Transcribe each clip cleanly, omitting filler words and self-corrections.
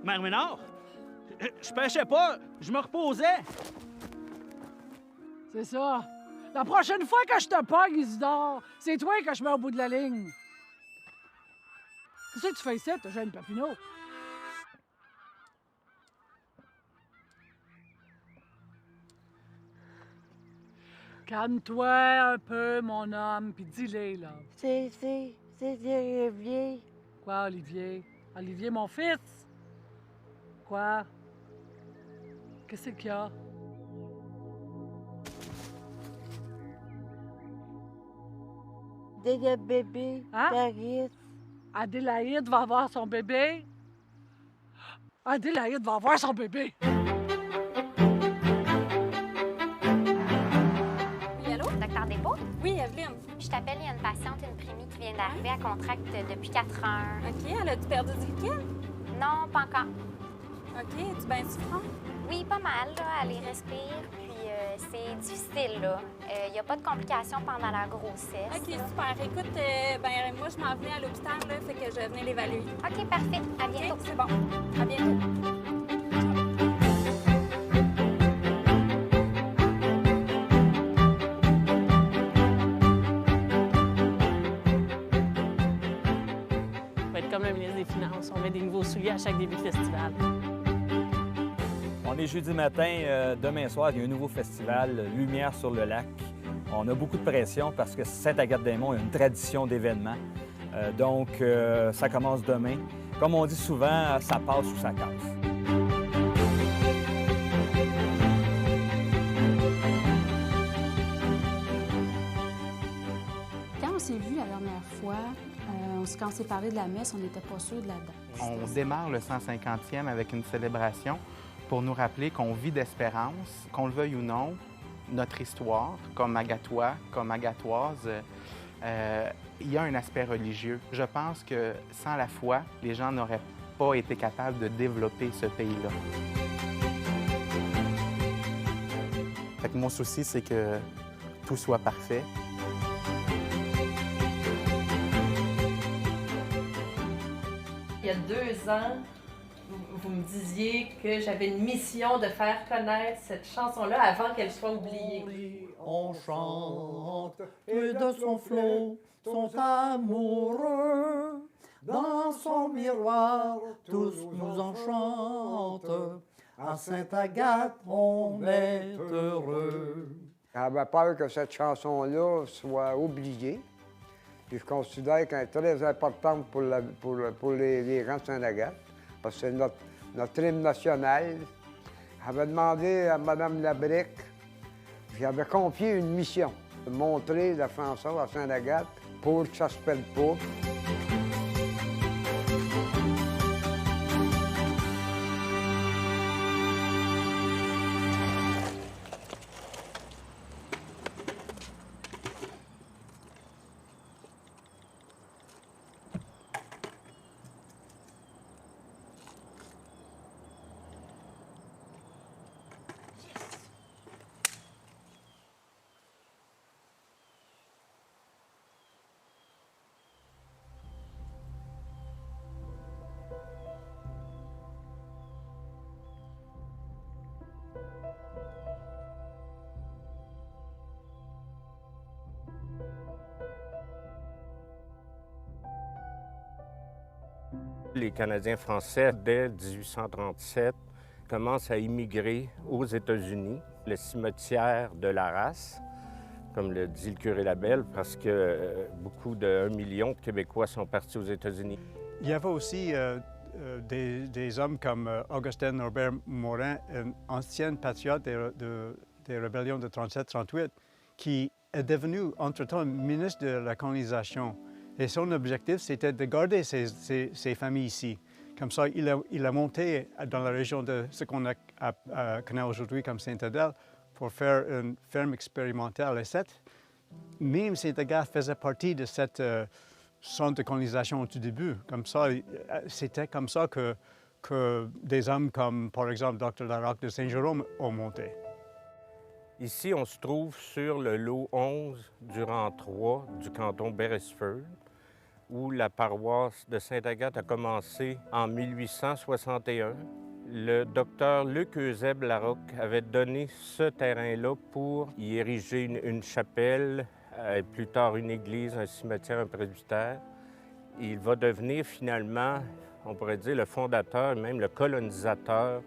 Mère Ménard, je pêchais pas, je me reposais. C'est ça. La prochaine fois que je te pogne, Isidore, c'est toi que je mets au bout de la ligne. Qu'est-ce que tu fais ici, t'as jeune Papineau? Calme-toi un peu, mon homme, puis dis-le, là. C'est Olivier. Quoi, Olivier? Olivier, mon fils? Quoi? Qu'est-ce qu'il y a? C'est le bébé, Hein? Paris. Adélaïde va avoir son bébé? Adélaïde va avoir son bébé! Oui, allô? Docteur Despaux? Oui, Evelyne. Je t'appelle, il y a une patiente, une prémie qui vient d'arriver à Contract depuis 4 heures. OK, elle a-tu perdu du liquide? Non, pas encore. OK, es-tu bien souffrant? Oui, pas mal, là. Elle y respire, puis c'est difficile, là. Il n'y a pas de complications pendant la grossesse. OK, là. super. Écoute, ben moi, je m'en venais à l'hôpital, là, fait que je venais l'évaluer. OK, parfait. À OK, bientôt. c'est bon. À bientôt. On va être comme le ministre des Finances. On met des nouveaux souliers à chaque début de festival. On est jeudi matin, demain soir, il y a un nouveau festival, Lumière sur le lac. On a beaucoup de pression parce que Sainte-Agathe-des-Monts a une tradition d'événements. Donc, ça commence demain. Comme on dit souvent, ça passe ou ça casse. Quand on s'est vu la dernière fois, quand on s'est parlé de la messe, on n'était pas sûr de la date. On démarre le 150e avec une célébration pour nous rappeler qu'on vit d'espérance, qu'on le veuille ou non, notre histoire, comme Agatois, comme Agatoise, il y a un aspect religieux. Je pense que sans la foi, les gens n'auraient pas été capables de développer ce pays-là. Fait que mon souci, c'est que tout soit parfait. Il y a 2 ans, vous me disiez que j'avais une mission de faire connaître cette chanson-là avant qu'elle soit oubliée. On chante, et de son flot sont amoureux. Dans son miroir, tous nous enchantent. À Sainte-Agathe, on est heureux. J'avais peur que cette chanson-là soit oubliée. Puis je considère qu'elle est très importante pour les rangs de Sainte-Agathe, parce que c'est notre hymne national. J'avais demandé à Mme Labrec, j'avais confié une mission, de montrer la chanson à Sainte-Agathe pour que ça se perde pas. Les Canadiens français, dès 1837, commencent à immigrer aux États-Unis. Le cimetière de la race, comme le dit le curé Labelle, parce que beaucoup de 1 million de Québécois sont partis aux États-Unis. Il y avait aussi des hommes comme Augustin Norbert Morin, un ancien patriote des rébellions de 37-38, qui est devenu entre-temps ministre de la colonisation. Et son objectif, c'était de garder ces familles ici. Comme ça, il a monté dans la région de ce qu'on connaît aujourd'hui comme Sainte-Adèle pour faire une ferme expérimentale. Et même Sainte-Agathe faisait partie de cette centre de colonisation au tout début. Comme ça, c'était comme ça que des hommes comme, par exemple, Dr. Larocque de Saint-Jérôme ont monté. Ici, on se trouve sur le lot 11 du rang 3 du canton Beresford, où la paroisse de Sainte-Agathe a commencé en 1861. Le docteur Luc Eusèbe Larocque avait donné ce terrain-là pour y ériger une chapelle, et plus tard une église, un cimetière, un presbytère. Il va devenir finalement, on pourrait dire, le fondateur, même le colonisateur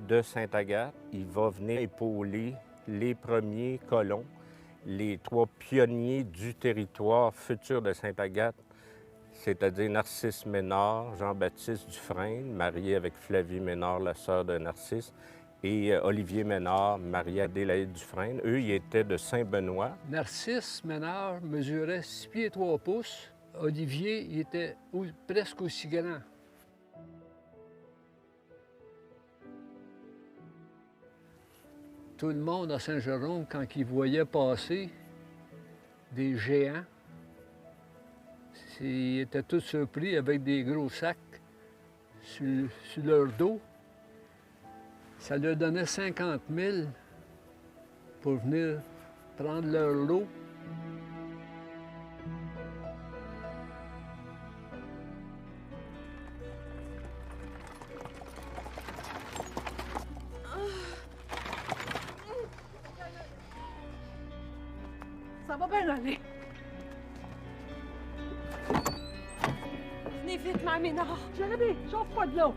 de Sainte-Agathe. Il va venir épauler les premiers colons, les 3 pionniers du territoire futur de Sainte-Agathe, c'est-à-dire Narcisse Ménard, Jean-Baptiste Dufresne, marié avec Flavie Ménard, la sœur de Narcisse, et Olivier Ménard, marié à Adélaïde Dufresne. Eux, ils étaient de Saint-Benoît. Narcisse Ménard mesurait 6 pieds 3 pouces. Olivier, il était presque aussi grand. Tout le monde à Saint-Jérôme, quand il voyait passer des géants, ils étaient tous surpris avec des gros sacs sur leur dos. Ça leur donnait 50 000 pour venir prendre leur lot. Ça va bien aller. Venez vite, Mère Ménard. Jérémie, chauffe pas de l'eau.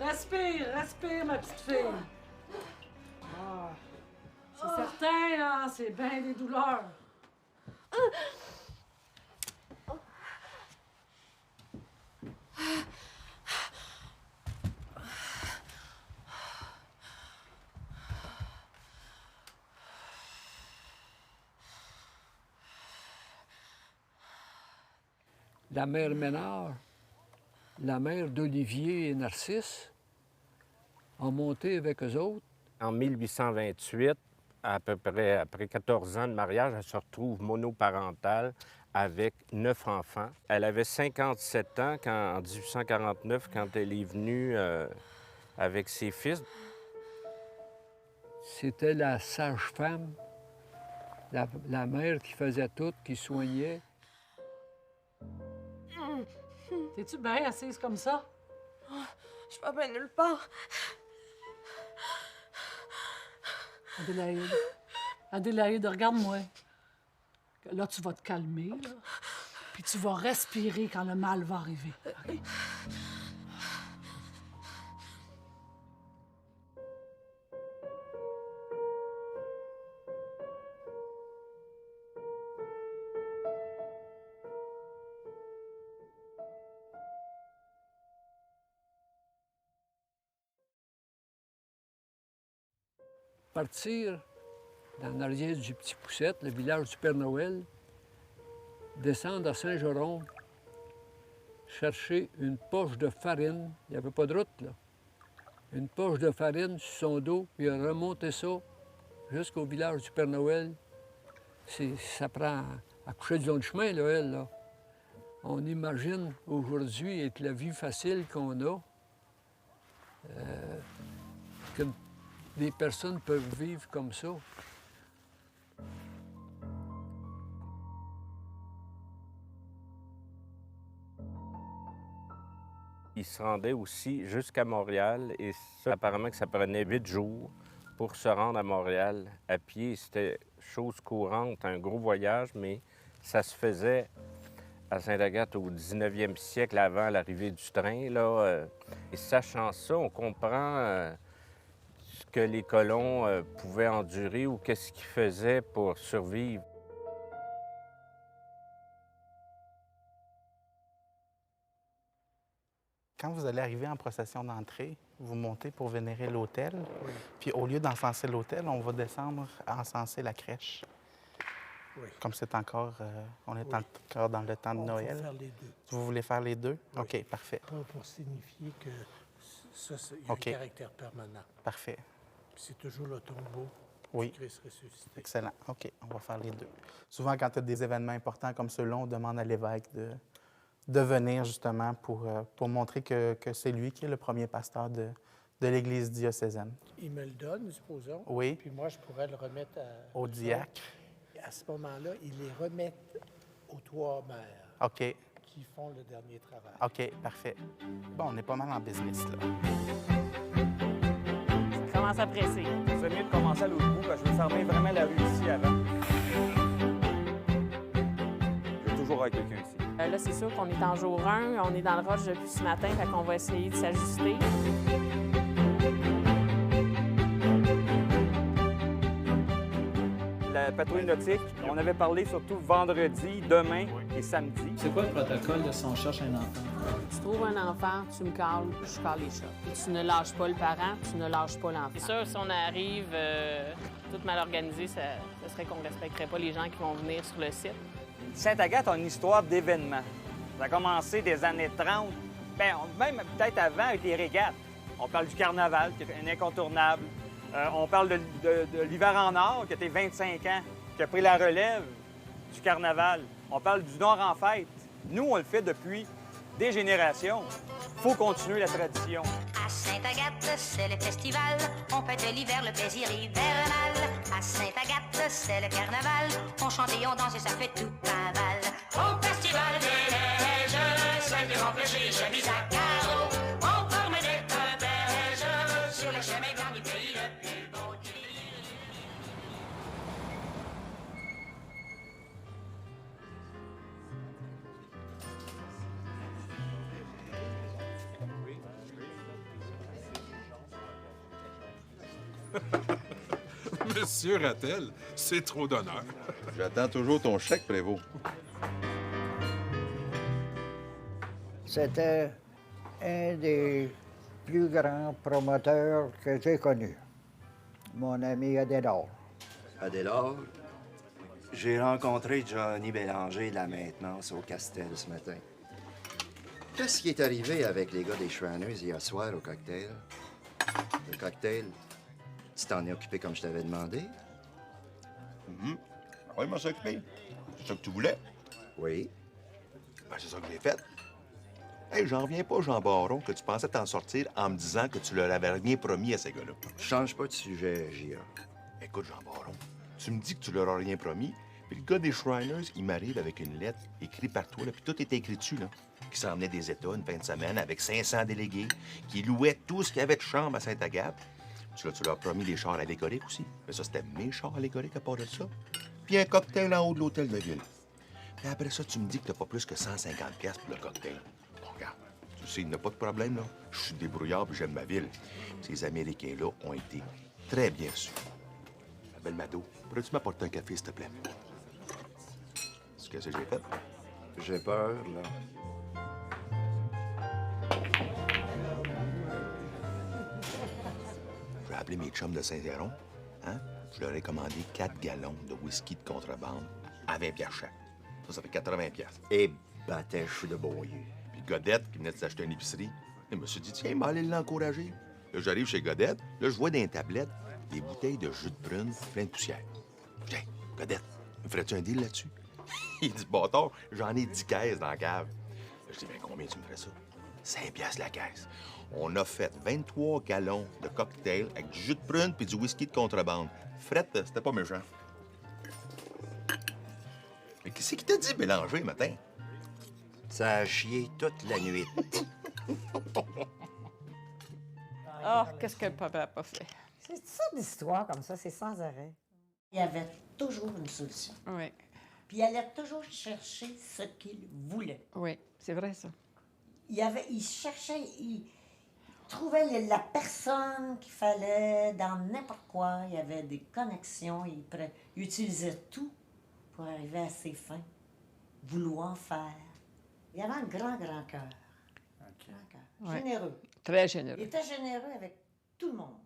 Respire, respire, ma petite fille. Ah, c'est certain, là, c'est bien des douleurs. La mère Ménard, la mère d'Olivier et Narcisse, ont monté avec eux autres. En 1828, à peu près après 14 ans de mariage, elle se retrouve monoparentale avec 9 enfants. Elle avait 57 ans en 1849, quand elle est venue avec ses fils. C'était la sage-femme, la mère qui faisait tout, qui soignait. T'es-tu bien assise comme ça? Je vais bien nulle part. Adélaïde. Adélaïde, regarde-moi. Là, tu vas te calmer, là. Puis tu vas respirer quand le mal va arriver. OK? Partir dans l'arrière du Petit Poucette, le village du Père Noël, descendre à Saint-Jérôme, chercher une poche de farine. Il n'y avait pas de route, là. Une poche de farine sur son dos, puis remonter ça jusqu'au village du Père Noël. Ça prend à coucher du long de chemin, là, elle, là. On imagine aujourd'hui, avec la vie facile qu'on a, que des personnes peuvent vivre comme ça. Il se rendait aussi jusqu'à Montréal et ça, apparemment que ça prenait 8 jours pour se rendre à Montréal à pied. C'était chose courante, un gros voyage, mais ça se faisait à Sainte-Agathe au 19e siècle, avant l'arrivée du train, là. Et sachant ça, on comprend ce que les colons pouvaient endurer ou qu'est-ce qu'ils faisaient pour survivre. Quand vous allez arriver en procession d'entrée, vous montez pour vénérer l'autel. Puis au lieu d'encenser l'autel, on va descendre encenser la crèche. Oui. Comme c'est encore, on est encore dans le temps de Noël. On va faire les deux. Vous voulez faire les deux? Oui. OK, parfait. Pour signifier que ça, il y a OK. un caractère permanent. Parfait. Puis c'est toujours le tombeau Oui. du Christ ressuscité. Excellent. OK, on va faire les deux. Souvent, quand tu as des événements importants comme ceux-là, on demande à l'évêque de venir justement pour montrer que c'est lui qui est le premier pasteur de l'Église diocésaine. Il me le donne, supposons. Oui. Puis moi, je pourrais le remettre Au diacre. Et à ce moment-là, ils les remettent aux trois mères OK. qui font le dernier travail. OK, parfait. Bon, on est pas mal en business, là. Ça commence à presser. C'est mieux de commencer à l'autre bout parce que je veux fermer vraiment la rue ici avant. Je vais toujours avoir quelqu'un ici. Là, c'est sûr qu'on est en jour 1. On est dans le rush depuis ce matin, fait qu'on va essayer de s'ajuster. La patrouille nautique, on avait parlé surtout vendredi, demain et samedi. C'est quoi le protocole de si on cherche un enfant? Tu trouves un enfant, tu me cales, je cale les chats. Et tu ne lâches pas le parent, tu ne lâches pas l'enfant. C'est sûr, si on arrive tout mal organisé, ça serait qu'on ne respecterait pas les gens qui vont venir sur le site. Sainte-Agathe a une histoire d'événements. Ça a commencé des années 30, même peut-être avant avec les régates. On parle du carnaval, qui est un incontournable. On parle de l'hiver en Nord, qui a été 25 ans, qui a pris la relève du carnaval. On parle du Nord en fête. Nous, on le fait depuis des générations. Il faut continuer la tradition. À Sainte-Agathe, c'est le festival. On fête l'hiver, le plaisir hivernal. À Sainte-Agathe, c'est le carnaval. On chante et on danse et ça fait tout un bal. Au festival des neiges, celles qui remplissent les chemises à carreaux. On forme des cortèges sur le chemin blanc du pays le plus beau. Monsieur Rattel, c'est trop d'honneur. J'attends toujours ton chèque, Prévost. C'était un des plus grands promoteurs que j'ai connus, mon ami Adélard. Adélard, j'ai rencontré Johnny Bélanger de la maintenance au Castel ce matin. Qu'est-ce qui est arrivé avec les gars des Shriners hier soir au cocktail? Le cocktail, tu t'en es occupé comme je t'avais demandé? Oui, je m'en suis occupé. C'est ça que tu voulais? Oui. Ben, c'est ça que j'ai fait. Hey, j'en reviens pas, Jean Baron, que tu pensais t'en sortir en me disant que tu leur avais rien promis à ces gars-là. Change pas de sujet, J.A. Écoute, Jean Baron, tu me dis que tu leur as rien promis, puis le gars des Shriners, il m'arrive avec une lettre écrite par toi, là, puis tout est écrit dessus, là, qui s'en venait des États une fin de semaine avec 500 délégués, qui louaient tout ce qu'il y avait de chambre à Sainte-Agathe. Tu leur as promis des chars allégoriques aussi. Mais ça, c'était mes chars allégoriques à part de ça. Puis un cocktail en haut de l'hôtel de ville. Puis après ça, tu me dis que t'as pas plus que 150$ pour le cocktail. Bon, regarde, tu sais, il n'y a pas de problème, là. Je suis débrouillard puis j'aime ma ville. Ces Américains-là ont été très bien reçus. Ma belle Mado, pourrais-tu m'apporter un café, s'il te plaît? C'est ce que j'ai fait? J'ai peur, là. J'ai appelé mes chums de Saint-Héron, hein? Je leur ai commandé 4 gallons de whisky de contrebande à 20$ chaque. Ça fait 80$. Et batèche de bon lieu. Puis Godette, qui venait de s'acheter une épicerie, il me suis dit, tiens, m'allez l'encourager. Là, j'arrive chez Godette, là, je vois dans les tablettes des bouteilles de jus de prune plein de poussière. Tiens, Godette, me ferais-tu un deal là-dessus? Il dit, bâtard, j'en ai 10 caisses dans la cave. Là, je dis, ben combien tu me ferais ça? 5$ la caisse. On a fait 23 gallons de cocktail avec du jus de prune puis du whisky de contrebande. Fret, c'était pas méchant. Mais qu'est-ce qui t'a dit mélanger, matin? Ça a chié toute la nuit. Oh, qu'est-ce que le papa n'a pas fait? C'est ça d'histoire comme ça, c'est sans arrêt. Il y avait toujours une solution. Oui. Puis il allait toujours chercher ce qu'il voulait. Oui, c'est vrai, ça. Il cherchait, il trouvait la personne qu'il fallait dans n'importe quoi. Il y avait des connexions, il utilisait tout pour arriver à ses fins, vouloir faire. Il avait un grand, grand cœur. Grand cœur. Ouais. Généreux. Très généreux. Il était généreux avec tout le monde.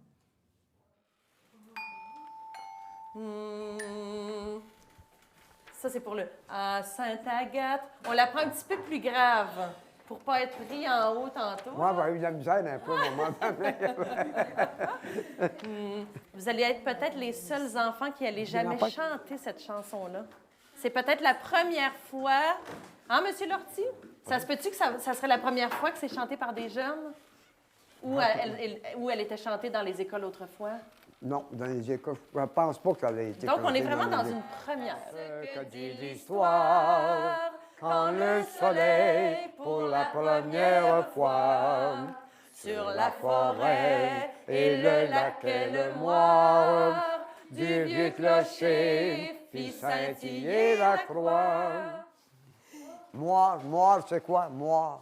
Ça, c'est pour le « à Sainte-Agathe ». On la prend un petit peu plus grave pour pas être pris en haut tantôt. Moi, j'ai eu de la misère un peu au moment donné. Vous allez être peut-être les seuls enfants qui n'allaient jamais chanter cette chanson-là. C'est peut-être la première fois... Hein, M. Lortie? Ça se peut-tu que ça serait la première fois que c'est chanté par des jeunes? Ou elle était chantée dans les écoles autrefois? Non, dans les écoles, je ne pense pas qu'elle ait été Donc, on est chantée vraiment dans les une première. Que dit l'histoire quand le soleil, pour la première fois, sur la forêt et le lac et le moire, du vieux clocher fit scintiller la croix. Moire, c'est quoi? Moire.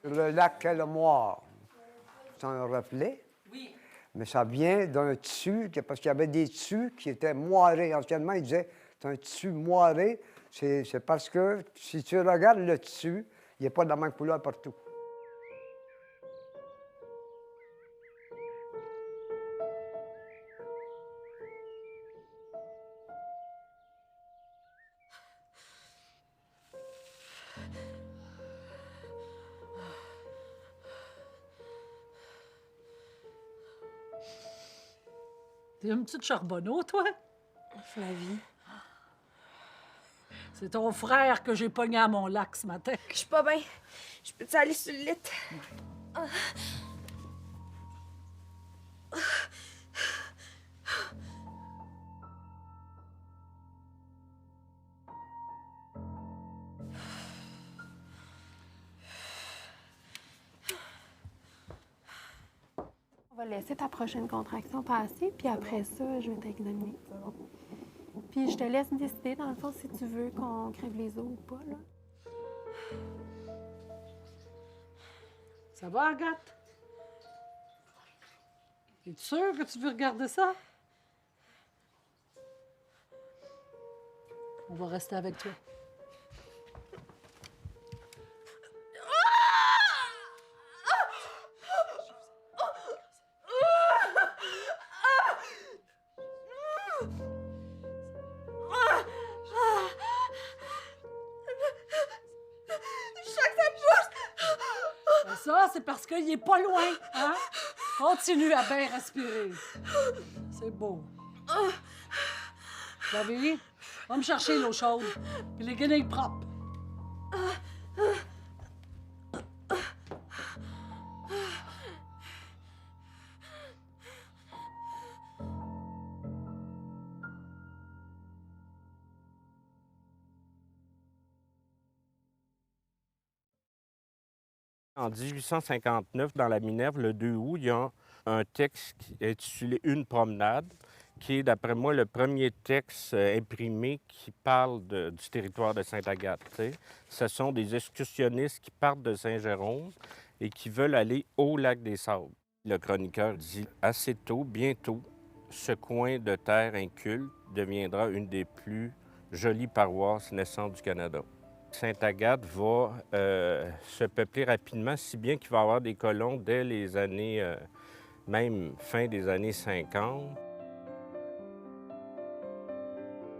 Le lac et le moire. C'est un reflet. Oui. Mais ça vient d'un tissu, parce qu'il y avait des tissus qui étaient moirés. Anciennement, ils disaient c'est un tissu moiré. C'est parce que si tu regardes le tissu, il n'est pas de la même couleur partout. T'es une petite charbonneau, toi? Flavie. C'est ton frère que j'ai pogné à mon lac ce matin. Je suis pas bien. Je peux-tu aller sur le lit? On va laisser ta prochaine contraction passer, puis après ça, je vais t'examiner. Puis je te laisse décider, dans le fond, si tu veux qu'on crève les os ou pas, là. Ça va, Agathe? Es-tu sûre que tu veux regarder ça? On va rester avec toi. Ça, c'est parce qu'il est pas loin, hein? Continue à bien respirer. C'est beau. Flavie, va me chercher l'eau chaude, puis les guenilles propres. En 1859, dans la Minerve, le 2 août, il y a un texte qui est intitulé « Une promenade », qui est, d'après moi, le premier texte imprimé qui parle du territoire de Sainte-Agathe. Ce sont des excursionnistes qui partent de Saint-Jérôme et qui veulent aller au lac des Sables. Le chroniqueur dit « Assez tôt, bientôt, ce coin de terre inculte deviendra une des plus jolies paroisses naissantes du Canada. » Sainte-Agathe va se peupler rapidement, si bien qu'il va y avoir des colons dès les années, même fin des années 50.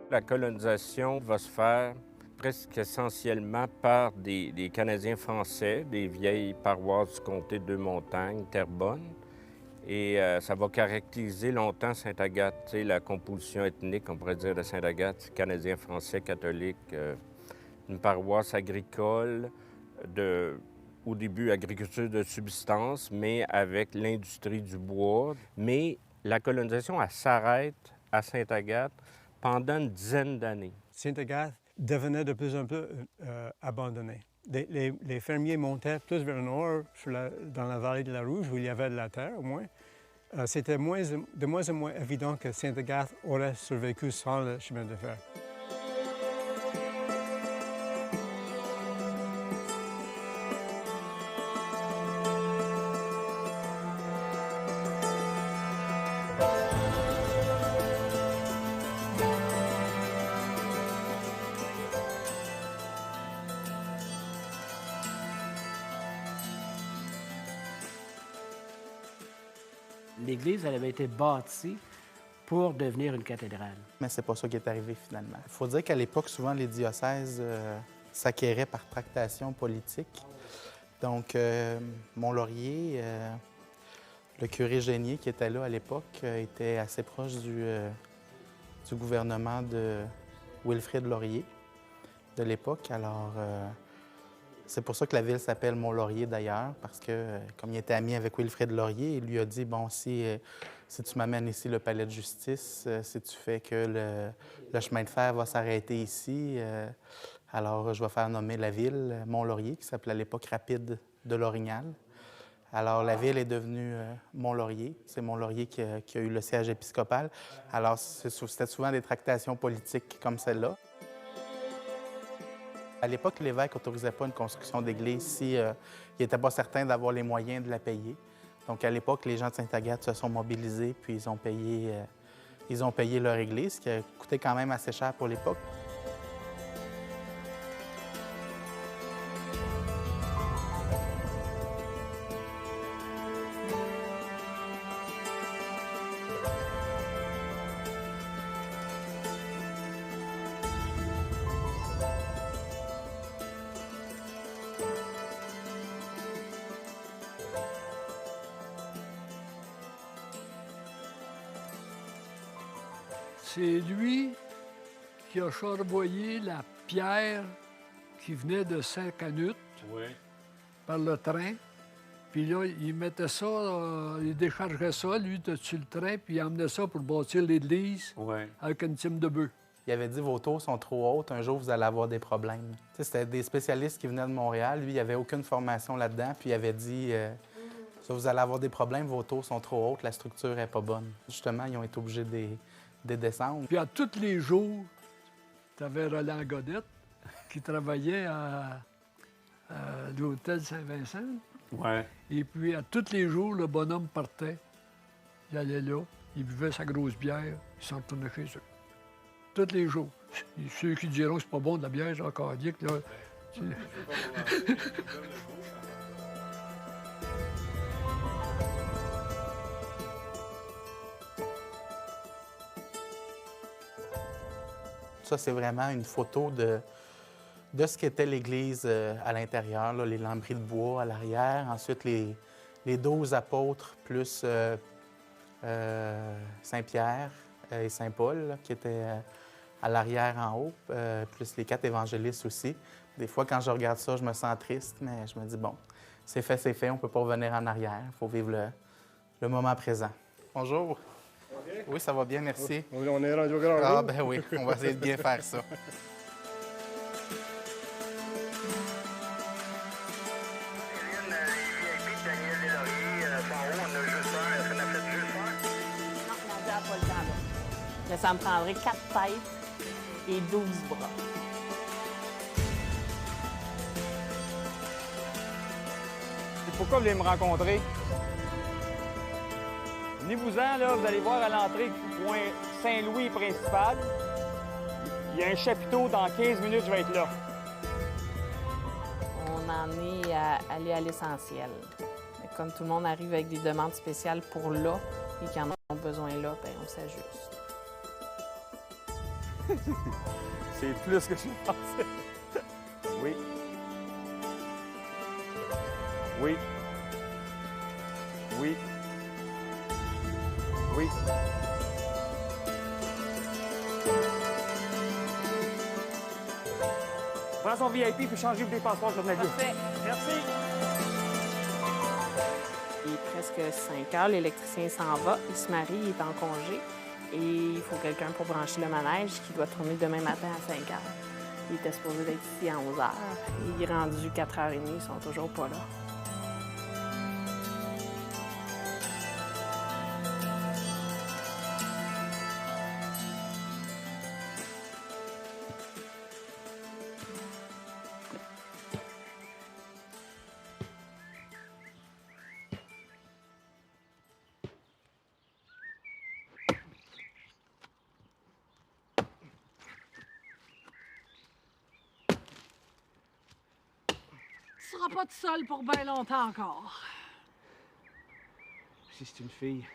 La colonisation va se faire presque essentiellement par des Canadiens français, des vieilles paroisses du comté de Deux-Montagnes, Terrebonne. Et ça va caractériser longtemps Sainte-Agathe, la composition ethnique, on pourrait dire, de Sainte-Agathe, Canadiens, Français, catholiques. Une paroisse agricole, au début agriculture de subsistance, mais avec l'industrie du bois. Mais la colonisation, elle s'arrête à Sainte-Agathe pendant une dizaine d'années. Sainte-Agathe devenait de plus en plus abandonnée. Les fermiers montaient plus vers le nord, dans la vallée de la Rouge, où il y avait de la terre au moins. C'était de moins en moins évident que Sainte-Agathe aurait survécu sans le chemin de fer. L'église, elle avait été bâtie pour devenir une cathédrale. Mais c'est pas ça qui est arrivé finalement. Il faut dire qu'à l'époque, souvent, les diocèses s'acquéraient par tractation politique. Donc, Mont-Laurier, le curé Génier qui était là à l'époque, était assez proche du gouvernement de Wilfrid Laurier de l'époque. Alors, c'est pour ça que la ville s'appelle Mont-Laurier d'ailleurs, parce que comme il était ami avec Wilfrid Laurier, il lui a dit, bon, si tu m'amènes ici le palais de justice, si tu fais que le chemin de fer va s'arrêter ici, alors je vais faire nommer la ville Mont-Laurier, qui s'appelait à l'époque Rapide de l'Orignal. Alors, la ville est devenue Mont-Laurier. C'est Mont-Laurier qui a eu le siège épiscopal. Alors, c'était souvent des tractations politiques comme celle-là. À l'époque, l'évêque n'autorisait pas une construction d'église si il n'était pas certain d'avoir les moyens de la payer. Donc, à l'époque, les gens de Sainte-Agathe se sont mobilisés puis ils ont payé leur église, ce qui a coûté quand même assez cher pour l'époque. C'est lui qui a charboyé la pierre qui venait de Saint-Canute par le train. Puis là, il mettait ça, il déchargeait ça, lui, dessus le train, puis il emmenait ça pour bâtir l'église avec une team de bœufs. Il avait dit, vos tours sont trop hautes, un jour, vous allez avoir des problèmes. C'était des spécialistes qui venaient de Montréal. Lui, il n'avait aucune formation là-dedans, puis il avait dit, ça, vous allez avoir des problèmes, vos tours sont trop hautes, la structure n'est pas bonne. Justement, ils ont été obligés de descendre. Puis à tous les jours, tu avais Roland Godette qui travaillait à l'hôtel Saint-Vincent. Ouais. Et puis à tous les jours, le bonhomme partait. Il allait là, il buvait sa grosse bière, il s'en retournait chez eux. Tous les jours. Et ceux qui diront que c'est pas bon de la bière, Jean Cardiac, là. Ça, c'est vraiment une photo de ce qu'était l'église à l'intérieur, là, les lambris de bois à l'arrière. Ensuite, les 12 apôtres, plus Saint-Pierre et Saint-Paul, là, qui étaient à l'arrière en haut, plus les 4 évangélistes aussi. Des fois, quand je regarde ça, je me sens triste, mais je me dis, bon, c'est fait, on ne peut pas revenir en arrière. Il faut vivre le moment présent. Bonjour. Oui, ça va bien, merci. On est rendu au grand jour. Ah, ben oui, on va essayer de bien faire ça. Mais ça me prendrait 4 têtes et 12 bras. Pourquoi vous voulez me rencontrer? Venez-vous-en, là, vous allez voir à l'entrée du point Saint-Louis principal. Il y a un chapiteau, dans 15 minutes, je vais être là. On en est à aller à l'essentiel. Comme tout le monde arrive avec des demandes spéciales pour là et qui en ont besoin là, bien, on s'ajuste. C'est plus que je pensais. Oui. Oui. Oui. Oui. Prends son VIP puis changez des passeports journaliers. Parfait. Merci. Il est presque 5 heures, l'électricien s'en va, il se marie, il est en congé et il faut quelqu'un pour brancher le manège qui doit tourner demain matin à 5 heures. Il était supposé d'être ici à 11 heures. Il est rendu 4h30, ils sont toujours pas là. Tu seras pas tout seul pour bien longtemps encore. Si c'est une fille.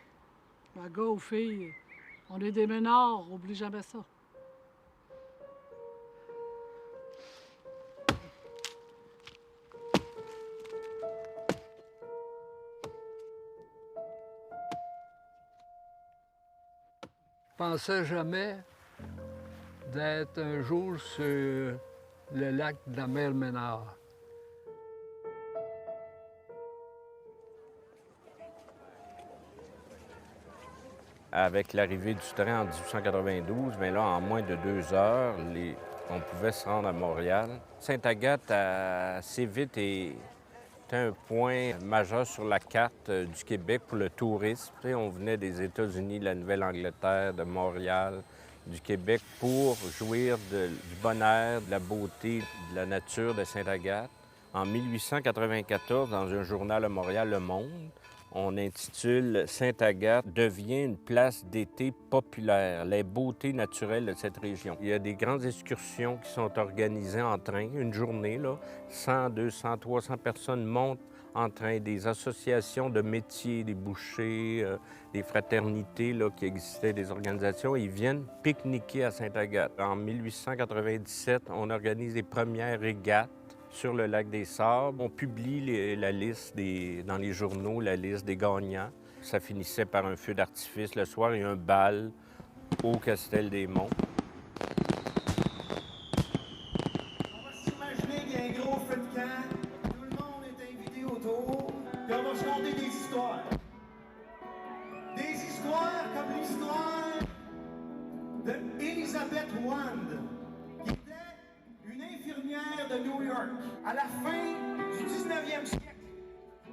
Ben, go, fille. On est des ménards, oublie jamais ça. Je pensais jamais d'être un jour sur le lac de la mer Ménard. Avec l'arrivée du train en 1892, mais là, en moins de 2 heures, on pouvait se rendre à Montréal. Sainte-Agathe a assez vite été un point majeur sur la carte du Québec pour le tourisme. Tu sais, on venait des États-Unis, de la Nouvelle-Angleterre, de Montréal, du Québec pour jouir du bon air, de la beauté, de la nature de Sainte-Agathe. En 1894, dans un journal à Montréal, Le Monde, on intitule « Sainte-Agathe devient une place d'été populaire, les beautés naturelles de cette région ». Il y a des grandes excursions qui sont organisées en train, une journée, là, 100, 200, 300 personnes montent en train, des associations de métiers, des bouchers, des fraternités là, qui existaient, des organisations, ils viennent pique-niquer à Sainte-Agathe. En 1897, on organise les premières régates sur le lac des Sables. On publie la liste dans les journaux, la liste des gagnants. Ça finissait par un feu d'artifice le soir et un bal au Castel-des-Monts. On va s'imaginer qu'il y a un gros feu de camp, tout le monde est invité autour, puis on va se raconter des histoires. Des histoires comme l'histoire d'Elizabeth Wand, qui était une infirmière de New York, à la fin du 19e siècle,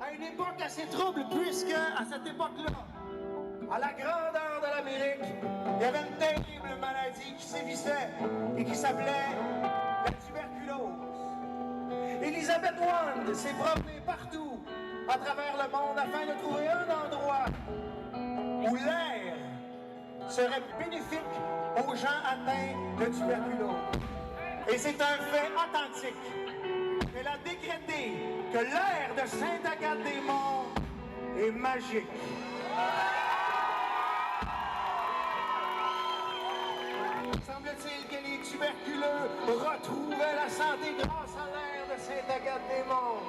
à une époque assez trouble, puisque, à cette époque-là, à la grandeur de l'Amérique, il y avait une terrible maladie qui sévissait et qui s'appelait la tuberculose. Elizabeth Wand s'est promenée partout à travers le monde afin de trouver un endroit où l'air serait bénéfique aux gens atteints de tuberculose. Et c'est un fait authentique. Elle a décrété que l'air de Sainte-Agathe-des-Monts est magique. Semble-t-il que les tuberculeux retrouvaient la santé grâce à l'air de Sainte-Agathe-des-Monts.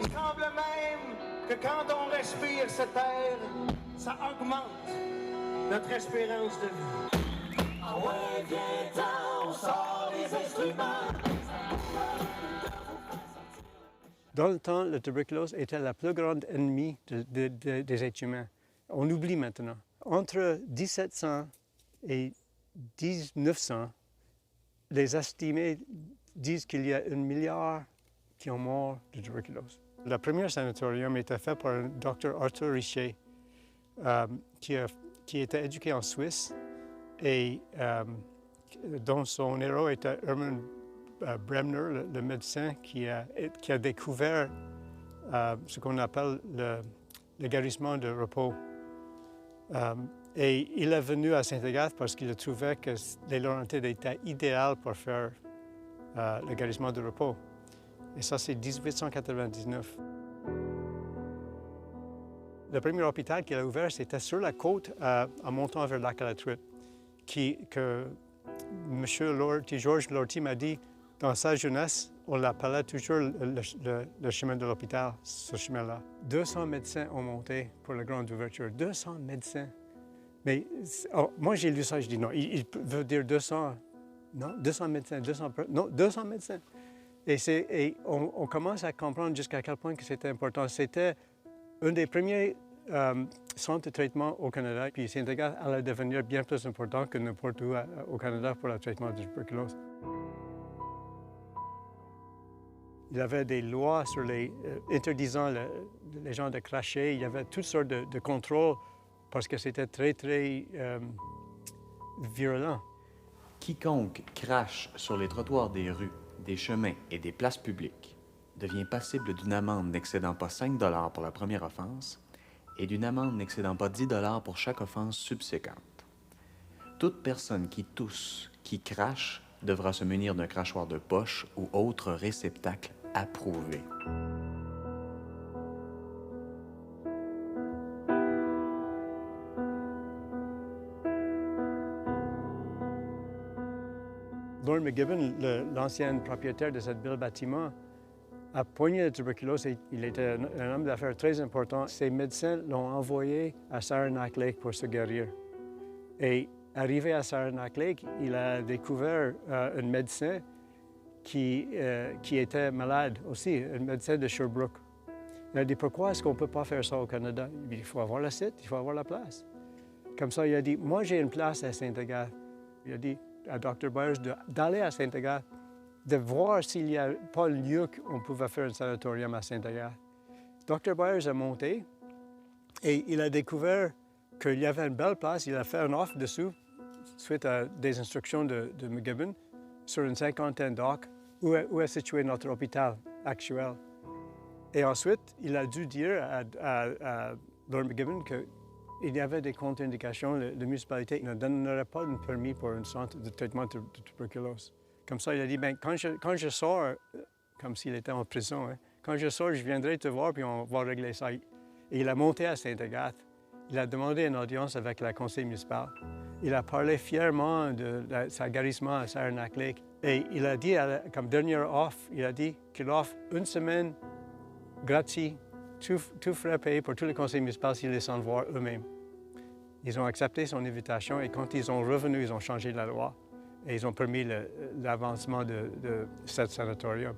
Il semble même que quand on respire cet air, ça augmente notre espérance de vie. Ah ouais, viens-t'en, on sort les instruments. Dans le temps, la tuberculose était la plus grande ennemie des êtres humains. On oublie maintenant. Entre 1700 et 1900, les estimés disent qu'il y a 1 milliard qui ont mort de tuberculose. Le premier sanatorium était fait par un docteur Arthur Richer, qui était éduqué en Suisse et dont son héros était Hermann Bremner, le médecin qui a découvert ce qu'on appelle le guérissement de repos. Et il est venu à Sainte-Agathe parce qu'il trouvait que les Laurentides étaient idéales pour faire le guérissement de repos. Et ça, c'est 1899. Le premier hôpital qu'il a ouvert, c'était sur la côte en montant vers le lac à la Truite, que M. Georges Lortie m'a dit, dans sa jeunesse, on l'appelait toujours le chemin de l'hôpital, ce chemin-là. 200 médecins ont monté pour la grande ouverture. 200 médecins. Mais moi, j'ai lu ça, je dis non, il veut dire 200, non, 200 médecins, 200 médecins. Et on commence à comprendre jusqu'à quel point que c'était important. C'était un des premiers centres de traitement au Canada, puis Sainte-Agathe allait devenir bien plus important que n'importe où au Canada pour le traitement de la tuberculose. Il y avait des lois sur interdisant les gens de cracher. Il y avait toutes sortes de contrôles parce que c'était très, très virulent. Quiconque crache sur les trottoirs des rues, des chemins et des places publiques devient passible d'une amende n'excédant pas 5 $ pour la première offense et d'une amende n'excédant pas 10 $ pour chaque offense subséquente. Toute personne qui tousse, qui crache, devra se munir d'un crachoir de poche ou autre réceptacle approuvé. Lord McGibbon, l'ancien propriétaire de ce bel bâtiment, a poigné la tuberculose. Il était un homme d'affaires très important. Ses médecins l'ont envoyé à Saranac Lake pour se guérir. Et arrivé à Saranac Lake, il a découvert un médecin qui était malade aussi, un médecin de Sherbrooke. Il a dit, pourquoi est-ce qu'on ne peut pas faire ça au Canada? Il faut avoir le site, il faut avoir la place. Comme ça, il a dit, moi j'ai une place à Sainte-Agathe. Il a dit à Dr. Byers d'aller à Sainte-Agathe, de voir s'il n'y a pas lieu qu'on pouvait faire un sanatorium à Sainte-Agathe. Dr. Byers a monté et il a découvert qu'il y avait une belle place. Il a fait une offre dessous, suite à des instructions de McGibbon, sur une 50aine d'acres, où est situé notre hôpital actuel. Et ensuite, il a dû dire à Lord McGibbon qu'il y avait des contre-indications. La municipalité ne donnerait pas de permis pour un centre de traitement de tuberculose. Comme ça, il a dit, bien, quand je sors, comme s'il était en prison, hein, quand je sors, je viendrai te voir, puis on va régler ça. Et il a monté à Sainte-Agathe. Il a demandé une audience avec la conseil municipal. Il a parlé fièrement de sa guérissement à Saranac Lake. Et il a dit, comme dernière offre, il a dit qu'il offre une semaine gratuite, tout frais payé pour tous les conseils municipaux s'ils descendent voir eux-mêmes. Ils ont accepté son invitation et quand ils sont revenus, ils ont changé la loi et ils ont permis l'avancement de ce sanatorium.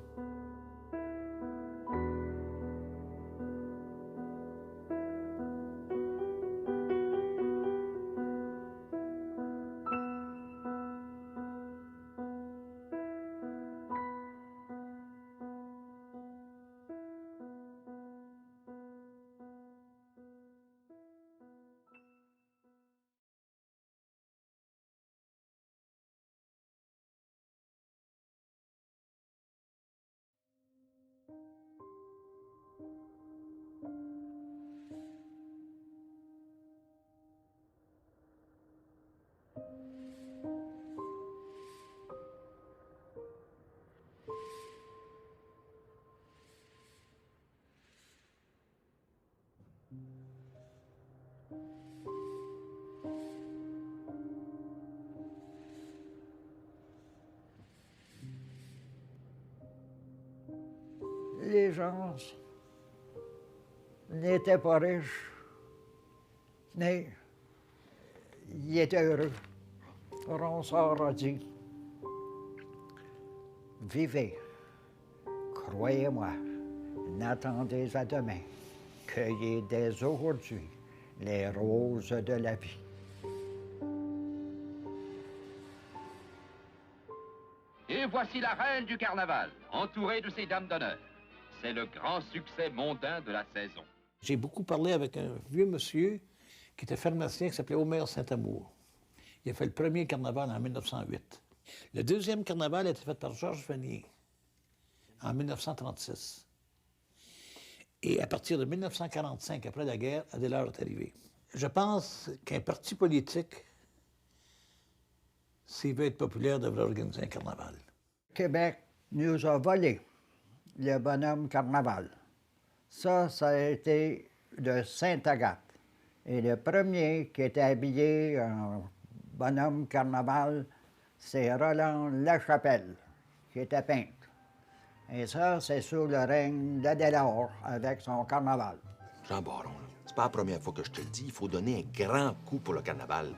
Les gens n'étaient pas riches, mais ils étaient heureux. Ronsard a dit, vivez, croyez-moi, n'attendez à demain, cueillez dès aujourd'hui les roses de la vie. Et voici la reine du carnaval, entourée de ses dames d'honneur. C'est le grand succès mondain de la saison. J'ai beaucoup parlé avec un vieux monsieur qui était pharmacien, qui s'appelait Omer Saint-Amour. Il a fait le premier carnaval en 1908. Le deuxième carnaval a été fait par Georges Vanier en 1936. Et à partir de 1945, après la guerre, Adélard est arrivé. Je pense qu'un parti politique, s'il veut être populaire, devrait organiser un carnaval. Québec nous a volé le bonhomme carnaval. Ça a été de Sainte-Agathe. Et le premier qui était habillé en bonhomme carnaval, c'est Roland Lachapelle, qui était peintre. Et ça, c'est sous le règne d'Adélard, avec son carnaval. Jean Baron, c'est pas la première fois que je te le dis, il faut donner un grand coup pour le carnaval.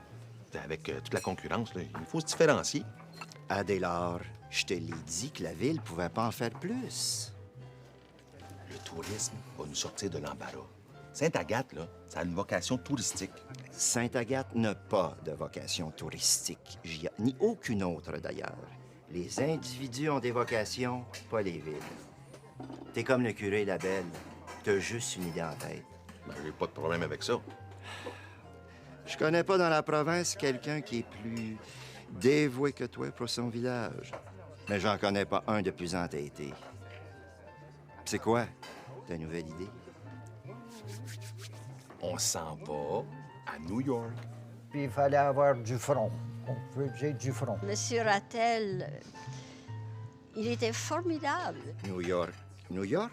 Avec toute la concurrence, là, il faut se différencier. Adélard, je te l'ai dit que la ville pouvait pas en faire plus. Le tourisme va nous sortir de l'embarras. Sainte-Agathe, là, ça a une vocation touristique. Sainte-Agathe n'a pas de vocation touristique, ni aucune autre d'ailleurs. Les individus ont des vocations, pas les villes. T'es comme le curé Labelle, t'as juste une idée en tête. Ben, j'ai pas de problème avec ça. Je connais pas dans la province quelqu'un qui est plus dévoué que toi pour son village. Mais j'en connais pas un de plus entêté. C'est quoi ta nouvelle idée? On s'en va à New York. Puis il fallait avoir du front. On peut dire du front. Monsieur Rattel, il était formidable. New York. New York?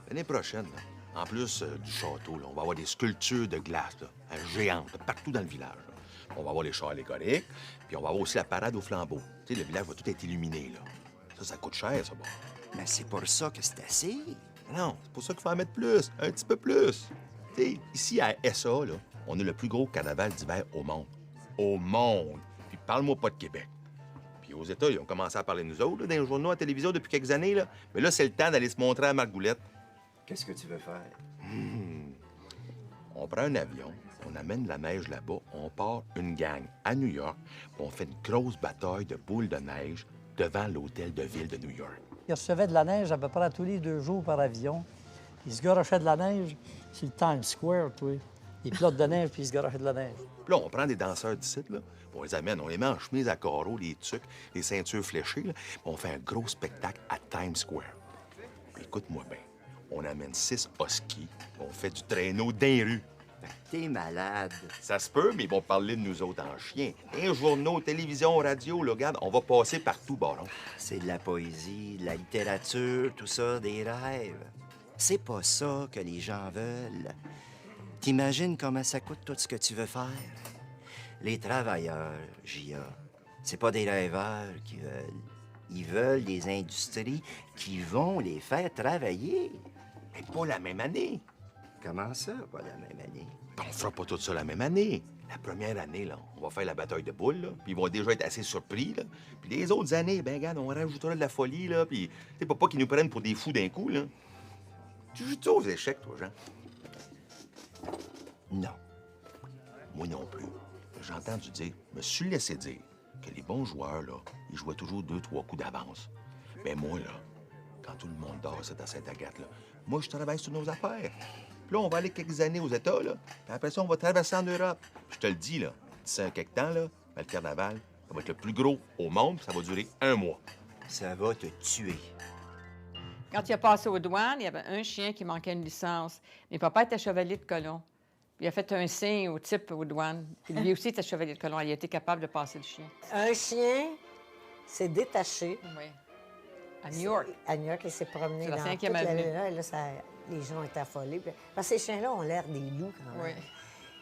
L'année prochaine, là, en plus du château, là, on va avoir des sculptures de glace là, géantes partout dans le village. Là. On va avoir les chars allégoriques, puis on va avoir aussi la parade au flambeau. Tu sais, le village va tout être illuminé, là. Ça coûte cher, ça, bon. Mais c'est pour ça que c'est assez. Non, c'est pour ça qu'il faut en mettre plus, un petit peu plus. Tu sais, ici, à SA, là, on a le plus gros carnaval d'hiver au monde. Au monde! Puis parle-moi pas de Québec. Puis aux États, ils ont commencé à parler de nous autres, là, dans les journaux, à la télévision, depuis quelques années, là. Mais là, c'est le temps d'aller se montrer à Margoulette. Qu'est-ce que tu veux faire? On prend un avion, on amène la neige là-bas, on part une gang à New York, puis on fait une grosse bataille de boules de neige devant l'hôtel de ville de New York. Ils recevaient de la neige à peu près tous les 2 jours par avion. Ils se garochaient de la neige sur le Times Square, toi. Ils plotent de neige, puis ils se garochaient de la neige. Puis là, on prend des danseurs d'ici, là, puis on les amène, on les met en chemise à carreaux, les tucs, les ceintures fléchées, là, puis on fait un gros spectacle à Times Square. Puis écoute-moi bien, on amène 6 huskies, puis on fait du traîneau dans les rues. T'es malade. Ça se peut, mais ils vont parler de nous autres en chien. Les journaux, télévision, radio, là, regarde, on va passer partout, baron. C'est de la poésie, de la littérature, tout ça, des rêves. C'est pas ça que les gens veulent. T'imagines comment ça coûte tout ce que tu veux faire? Les travailleurs, Gia, c'est pas des rêveurs qui veulent. Ils veulent des industries qui vont les faire travailler. Mais pas la même année. Comment ça, pas la même année? On fera pas tout ça la même année. La première année, là, on va faire la bataille de boules, là, puis ils vont déjà être assez surpris, là. Puis les autres années, ben regarde, on rajoutera de la folie, là, puis c'est pas qu'ils nous prennent pour des fous d'un coup, là. Tu joues-tu aux échecs, toi, Jean? Non. Moi non plus. J'ai entendu dire, me suis laissé dire, que les bons joueurs, là, ils jouaient toujours 2-3 coups d'avance. Mais moi, là, quand tout le monde dort, c'est à Sainte-Agathe, là, moi, je travaille sur nos affaires. Puis là, on va aller quelques années aux États, là. Puis après ça, on va traverser en Europe. Puis je te le dis, là, d'ici quelque temps, là, ben, le carnaval, ça va être le plus gros au monde, puis ça va durer 1 mois. Ça va te tuer. Quand il a passé aux douanes, il y avait un chien qui manquait une licence. Mais papa était chevalier de colon. Il a fait un signe au type aux douanes. Puis lui aussi était chevalier de colon. Il a été capable de passer le chien. Un chien s'est détaché. Oui. À New York. À New York, il s'est promené C'est la dans 5e toute la avenue. ville. Là, les gens étaient affolés. Parce que ces chiens-là ont l'air des loups, quand même.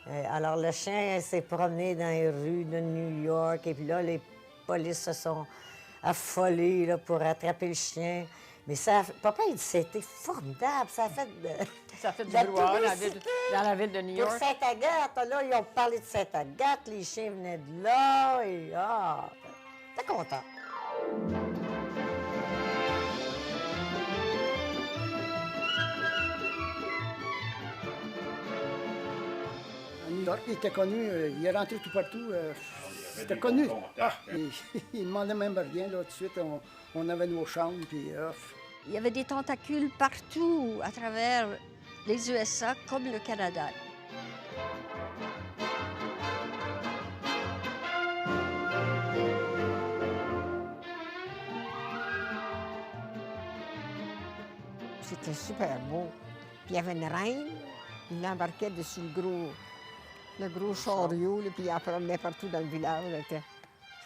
Oui. Alors, le chien s'est promené dans les rues de New York. Et puis là, les polices se sont affolés là, pour attraper le chien. Mais ça, papa, il dit c'était formidable. Ça a fait Ça fait du de la brouhaha publicité dans la ville de New York. Pour Sainte-Agathe, là, ils ont parlé de Sainte-Agathe, les chiens venaient de là, et t'es content. À New York, il était connu, il est rentré tout partout. C'était connu. Il ne demandait même rien, là, tout de suite. On avait nos chambres, puis... Il y avait des tentacules partout à travers les USA comme le Canada. C'était super beau. Puis il y avait une reine, il l'embarquait dessus le gros chariot, là, puis il en promenait partout dans le village.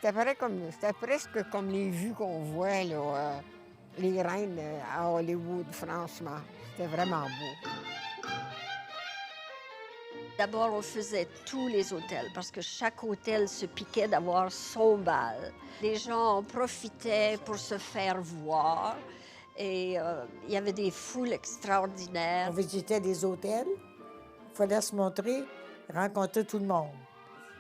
C'était presque comme les vues qu'on voit, là, les reines à Hollywood, franchement. C'était vraiment beau. D'abord, on faisait tous les hôtels parce que chaque hôtel se piquait d'avoir son bal. Les gens en profitaient pour se faire voir et il y avait des foules extraordinaires. On visitait des hôtels, il fallait se montrer, rencontrer tout le monde.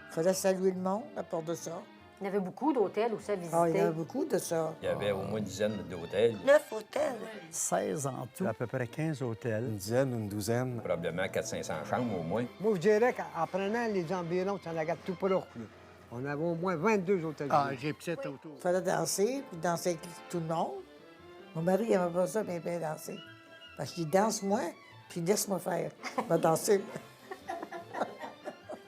Il fallait saluer le monde à part de ça. Il y avait beaucoup d'hôtels aussi à visiter. Ah, il y avait beaucoup de ça. Il y avait au moins une dizaine d'hôtels. 9 hôtels. 16 en tout. À peu près 15 hôtels. Une dizaine, une douzaine. Probablement 400-500 chambres au moins. Moi, je dirais qu'en prenant les environs de Sainte-Agathe tout proche, on avait au moins 22 hôtels. Ah, j'ai peut-être autour. Il fallait danser, puis danser avec tout le monde. Mon mari, il n'aimait pas ça, bien danser. Parce qu'il danse moins, puis laisse-moi faire. Il va danser.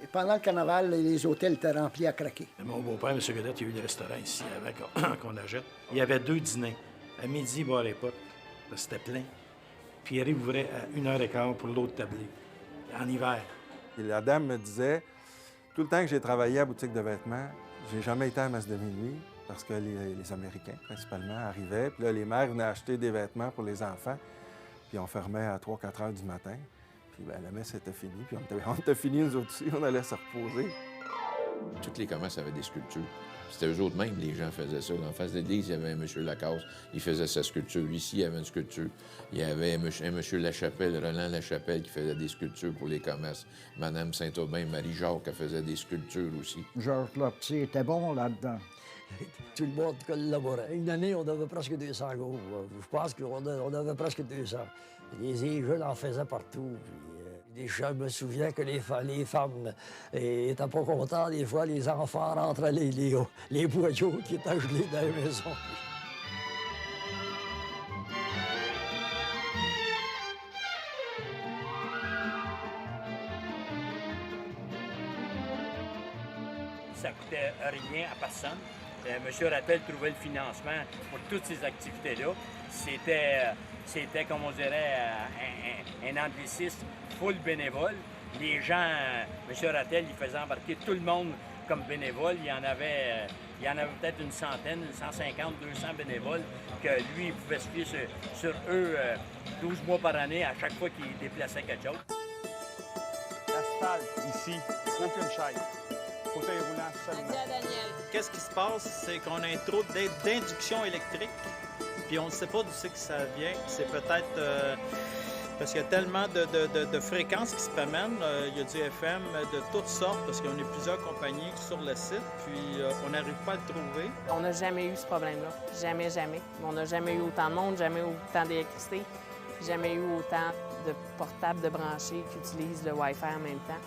Et pendant le carnaval, les hôtels étaient remplis à craquer. Mon beau-père, M. Godette, il y a eu des restaurants ici avant qu'on achète. Il y avait 2 dîners. À midi, bar et pot. C'était plein. Puis il réouvrait à 1h15 pour l'autre tablé, en hiver. Et la dame me disait, tout le temps que j'ai travaillé à boutique de vêtements, j'ai jamais été à la messe de minuit parce que les Américains, principalement, arrivaient. Puis là, les mères venaient acheter des vêtements pour les enfants. Puis on fermait à 3-4 heures du matin. Puis bien, la messe était finie. Puis on était finis, nous autres aussi. On allait se reposer. Toutes les commerces avaient des sculptures. C'était eux autres mêmes, les gens faisaient ça. En face de l'église, il y avait un monsieur Lacasse, il faisait sa sculpture. Ici, il y avait une sculpture. Il y avait un monsieur Lachapelle, Roland Lachapelle, qui faisait des sculptures pour les commerces. Madame Saint-Aubin, Marie-Jacques, elle faisait des sculptures aussi. Georges Lortie était bon là-dedans. Tout le monde collaborait. Une année, on avait presque 200 gros. Je pense qu'on avait presque 200. Les jeunes en faisaient partout. Je me souviens que les femmes n'étaient pas contentes. Des fois, les enfants rentraient les boyaux qui étaient gelés dans la maison. Ça coûtait rien à personne. M. Rattel trouvait le financement pour toutes ces activités-là. C'était, comme on dirait, un anglicisme full bénévole. Les gens, M. Rattel, il faisait embarquer tout le monde comme bénévole. Il y en avait peut-être une centaine, 150, 200 bénévoles que lui, il pouvait se fier sur eux 12 mois par année à chaque fois qu'il déplaçait quelque chose. L'asphalte, ici, aucune chaise. Fauteuil roulant seulement. Qu'est-ce qui se passe, c'est qu'on a un trou d'induction électrique, puis on ne sait pas d'où c'est que ça vient. C'est peut-être parce qu'il y a tellement de fréquences qui se promènent. Il y a du FM de toutes sortes, parce qu'on est plusieurs compagnies sur le site, puis on n'arrive pas à le trouver. On n'a jamais eu ce problème-là. Jamais, jamais. On n'a jamais eu autant de monde, jamais eu autant d'électricité, jamais eu autant de portables de branchés qui utilisent le Wi-Fi en même temps.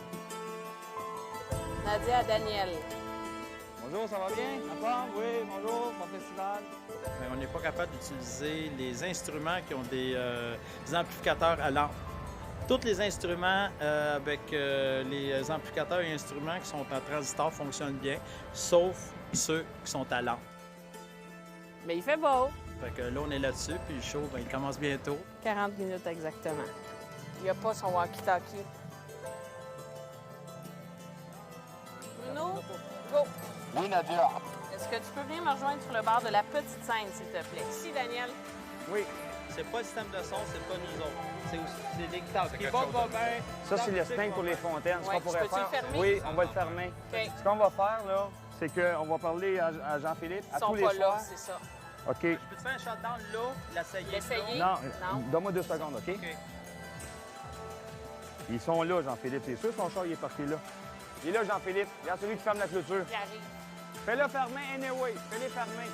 Nadia, Daniel. Bonjour, ça va bien? Encore? Oui, bonjour, bon festival. Mais on n'est pas capable d'utiliser les instruments qui ont des amplificateurs à lampe. Tous les instruments avec les amplificateurs et instruments qui sont en transistor fonctionnent bien, sauf ceux qui sont à lampe. Mais il fait beau. Fait que là, on est là-dessus, puis le show, il commence bientôt. 40 minutes exactement. Il n'y a pas son walkie-talkie. Bruno, go! Oui, Nadia. Est-ce que tu peux venir me rejoindre sur le bord de la petite scène, s'il te plaît? Ici, Daniel. Oui. C'est pas le système de son, c'est pas nous autres. C'est les guitares. Qui va bien. Ça, c'est le sting pour les fontaines. Ce qu'on pourrait faire. Fermer? Oui, on va le fermer. Okay. Ce qu'on va faire, là, c'est qu'on va parler à Jean-Philippe à tous les soirs. Ils sont pas là, c'est ça. OK. Je peux te faire un shutdown là, l'essayer. L'essayer? Non. Donne-moi 2 secondes, OK? Ils sont là, Jean-Philippe. C'est sûr son char, il est parti là. Il est là, Jean-Philippe. Regarde celui qui ferme la clôture. Il arrive. Fais-le fermer anyway. Fais-les fermer.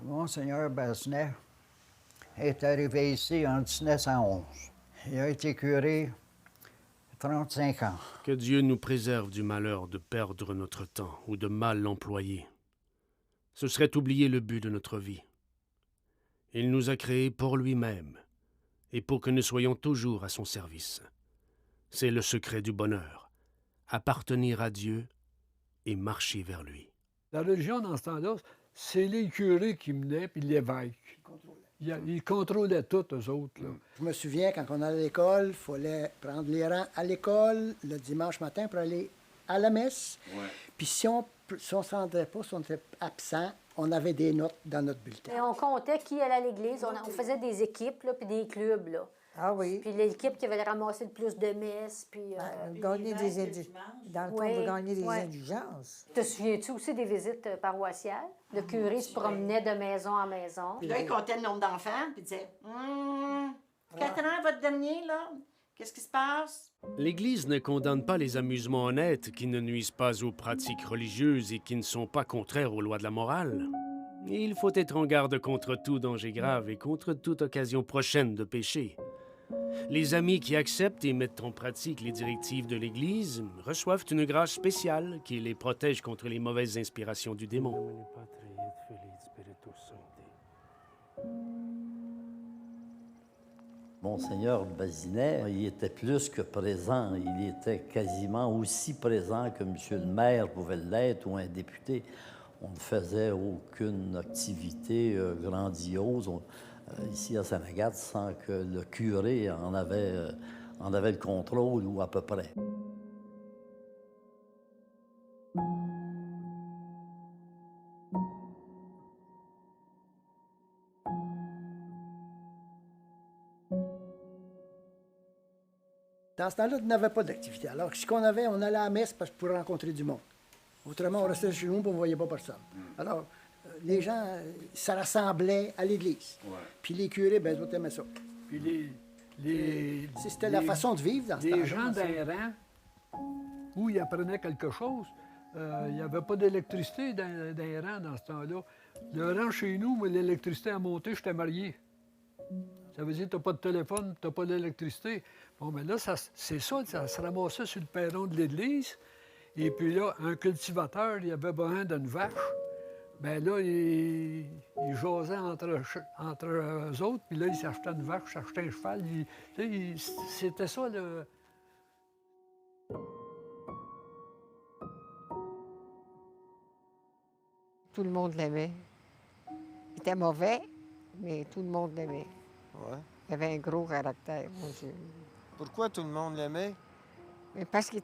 Monseigneur Bassenet est arrivé ici en 1911. Il a été curé 35 ans. Que Dieu nous préserve du malheur de perdre notre temps ou de mal l'employer. Ce serait oublier le but de notre vie. Il nous a créés pour lui-même et pour que nous soyons toujours à son service. C'est le secret du bonheur, appartenir à Dieu et marcher vers lui. La religion, dans ce temps-là, c'est les curés qui menaient, puis l'évêque. Ils contrôlaient tout, eux autres. Là. Je me souviens, quand on allait à l'école, il fallait prendre les rangs à l'école le dimanche matin pour aller à la messe. Ouais. Puis si on ne se rendait pas, si on était absent, on avait des notes dans notre bulletin. Et on comptait qui allait à l'église. On faisait des équipes, là, puis des clubs. Là. Ah oui. Puis l'équipe qui avait ramassé le plus de messes. Puis, gagner des indulgences. Dans le fond, de gagner des indulgences. Te souviens-tu aussi des visites paroissiales? Le curé se promenait de maison en maison. Puis là, il comptait le nombre d'enfants, puis il disait 4 ans, votre dernier, là? Qu'est-ce qui se passe? L'Église ne condamne pas les amusements honnêtes qui ne nuisent pas aux pratiques religieuses et qui ne sont pas contraires aux lois de la morale. Il faut être en garde contre tout danger grave et contre toute occasion prochaine de péché. Les amis qui acceptent et mettent en pratique les directives de l'Église reçoivent une grâce spéciale qui les protège contre les mauvaises inspirations du démon. Monseigneur Bazinet, il était plus que présent. Il était quasiment aussi présent que M. le maire pouvait l'être ou un député. On ne faisait aucune activité grandiose ici à Sainte-Agathe sans que le curé en avait le contrôle ou à peu près. Dans ce temps-là, on n'avait pas d'activité. Alors, ce qu'on avait, on allait à la messe pour rencontrer du monde. Autrement, on restait chez nous et on ne voyait pas personne. Alors, les gens se rassemblaient à l'église. Ouais. Puis les curés, ben, d'autres aimaient ça. Puis c'était la façon de vivre dans ce temps-là. Les gens d'un rang où ils apprenaient quelque chose, il n'y avait pas d'électricité dans rang dans ce temps-là. Le rang chez nous, moi, l'électricité a monté, j'étais marié. Ça veut dire que tu n'as pas de téléphone, tu n'as pas d'électricité. Bon, mais là, c'est ça, ça se ramassait sur le perron de l'église. Et puis là, un cultivateur, il avait besoin d'une vache. Bien là, il jasait entre eux autres, puis là, il s'achetait une vache, s'achetait un cheval. C'était ça, le... Tout le monde l'aimait. Il était mauvais, mais tout le monde l'aimait. Ouais. Il avait un gros caractère, mon Dieu. Pourquoi tout le monde l'aimait? Mais parce qu'il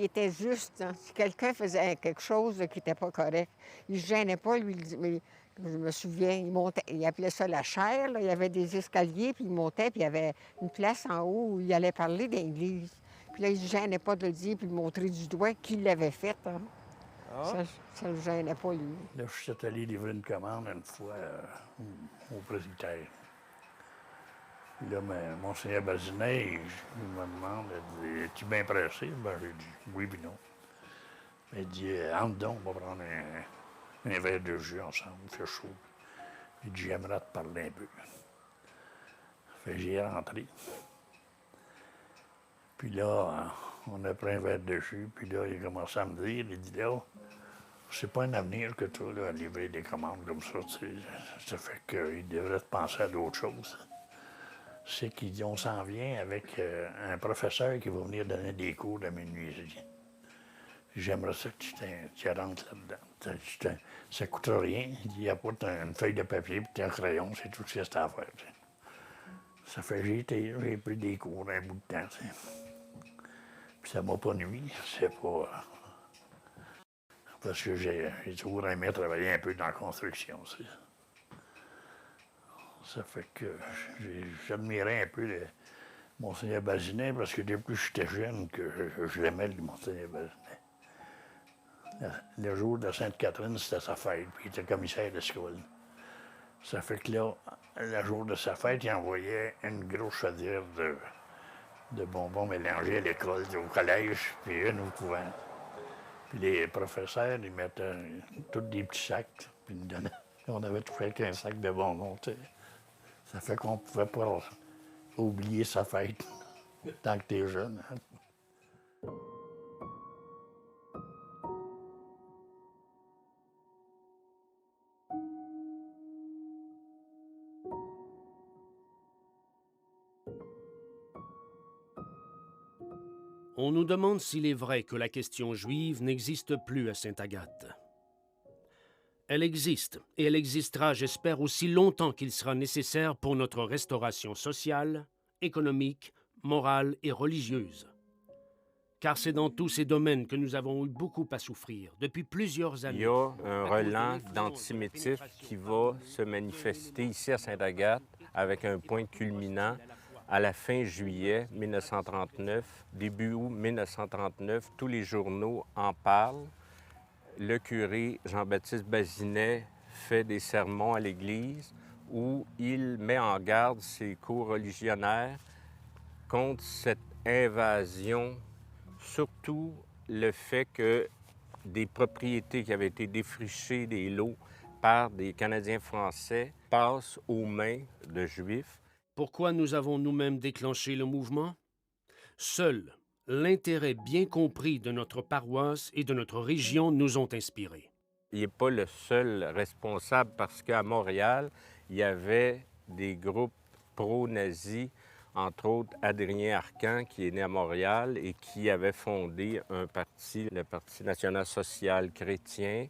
était juste. Hein. Si quelqu'un faisait quelque chose qui n'était pas correct, il ne se gênait pas, lui. Mais je me souviens, il montait, il appelait ça la chaire. Là. Il y avait des escaliers, puis il montait, puis il y avait une place en haut où il allait parler d'église. Puis là, il ne se gênait pas de le dire, puis de montrer du doigt qui l'avait fait. Hein. Ah. Ça ne le gênait pas, lui. Là, je suis allé livrer une commande une fois au presbytère. Puis là, Monseigneur Bazinet, il me demande, il dit, es-tu bien pressé? Ben, j'ai dit, oui, puis non. Il dit, entre donc, on va prendre un verre de jus ensemble, il fait chaud. Il dit, j'aimerais te parler un peu. Fait que j'y rentré. Puis là, on a pris un verre de jus, puis là, il a commencé à me dire, il dit, là, c'est pas un avenir que toi, là, à livrer des commandes comme ça, tu sais. Ça fait qu'il devrait penser à d'autres choses. C'est qu'on s'en vient avec un professeur qui va venir donner des cours de menuiserie. J'aimerais ça que tu rentres là-dedans. Ça ne coûte rien. Il y a pas une feuille de papier et un crayon, c'est tout ce qu'il y a à faire. T'sais. Ça fait que j'ai pris des cours un bout de temps. T'sais. Puis ça m'a pas nuit. C'est pas... parce que j'ai toujours aimé travailler un peu dans la construction. T'sais. Ça fait que j'admirais un peu Monseigneur Bazinet parce que depuis que j'étais jeune, que je l'aimais, le Monseigneur Bazinet. Le jour de Sainte-Catherine, c'était sa fête, puis il était commissaire de l'école. Ça fait que là, le jour de sa fête, il envoyait une grosse chaudière de bonbons mélangés à l'école, au collège, puis une au couvent. Puis les professeurs, ils mettaient tous des petits sacs, puis ils nous donnaient. On avait tout fait qu'un sac de bonbons, tu sais. Ça fait qu'on ne pouvait pas oublier sa fête tant que tu es jeune. Hein? On nous demande s'il est vrai que la question juive n'existe plus à Sainte-Agathe. Elle existe, et elle existera, j'espère, aussi longtemps qu'il sera nécessaire pour notre restauration sociale, économique, morale et religieuse. Car c'est dans tous ces domaines que nous avons eu beaucoup à souffrir depuis plusieurs années. Il y a un relent d'antisémitisme qui va se manifester ici à Sainte-Agathe avec un point culminant à la fin juillet 1939, début août 1939. Tous les journaux en parlent. Le curé Jean-Baptiste Bazinet fait des sermons à l'Église où il met en garde ses co-religionnaires contre cette invasion, surtout le fait que des propriétés qui avaient été défrichées, des lots par des Canadiens français, passent aux mains de Juifs. Pourquoi nous avons nous-mêmes déclenché le mouvement? Seul l'intérêt bien compris de notre paroisse et de notre région nous ont inspirés. Il n'est pas le seul responsable parce qu'à Montréal, il y avait des groupes pro-nazis, entre autres Adrien Arcan, qui est né à Montréal et qui avait fondé un parti, le Parti national social chrétien.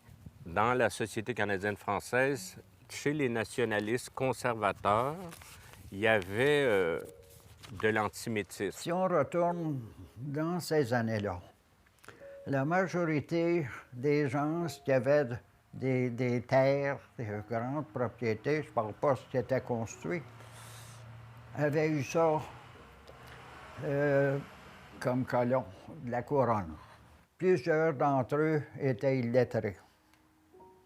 Dans la Société canadienne-française, chez les nationalistes conservateurs, il y avait de l'antisémitisme. Si on retourne dans ces années-là, la majorité des gens qui avaient des terres, des grandes propriétés, je ne parle pas de ce qui était construit, avaient eu ça comme colon de la couronne. Plusieurs d'entre eux étaient illettrés.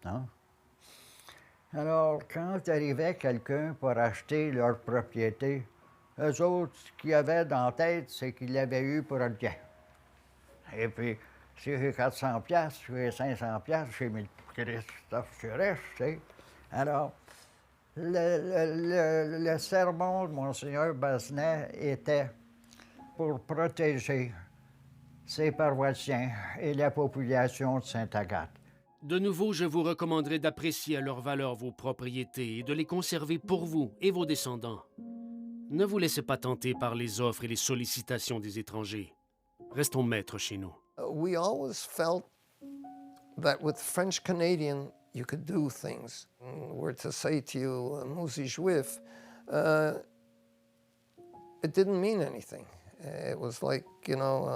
Hein? Alors, quand arrivait quelqu'un pour acheter leur propriété, eux autres, ce qu'ils avaient dans la tête, c'est qu'ils l'avaient eu pour le bien. Et puis, si j'ai 400 piastres, si j'ai 500 piastres, j'ai 1000 Christophe, je suis riche, tu sais. Alors, le sermon de Monseigneur Bazenet était pour protéger ses paroissiens et la population de Sainte-Agathe. De nouveau, je vous recommanderai d'apprécier à leur valeur vos propriétés et de les conserver pour vous et vos descendants. Ne vous laissez pas tenter par les offres et les sollicitations des étrangers. Restons maîtres chez nous. We always felt that with French Canadian, you could do things. Were to say to you, Musée Juif, it didn't mean anything. It was like, you know,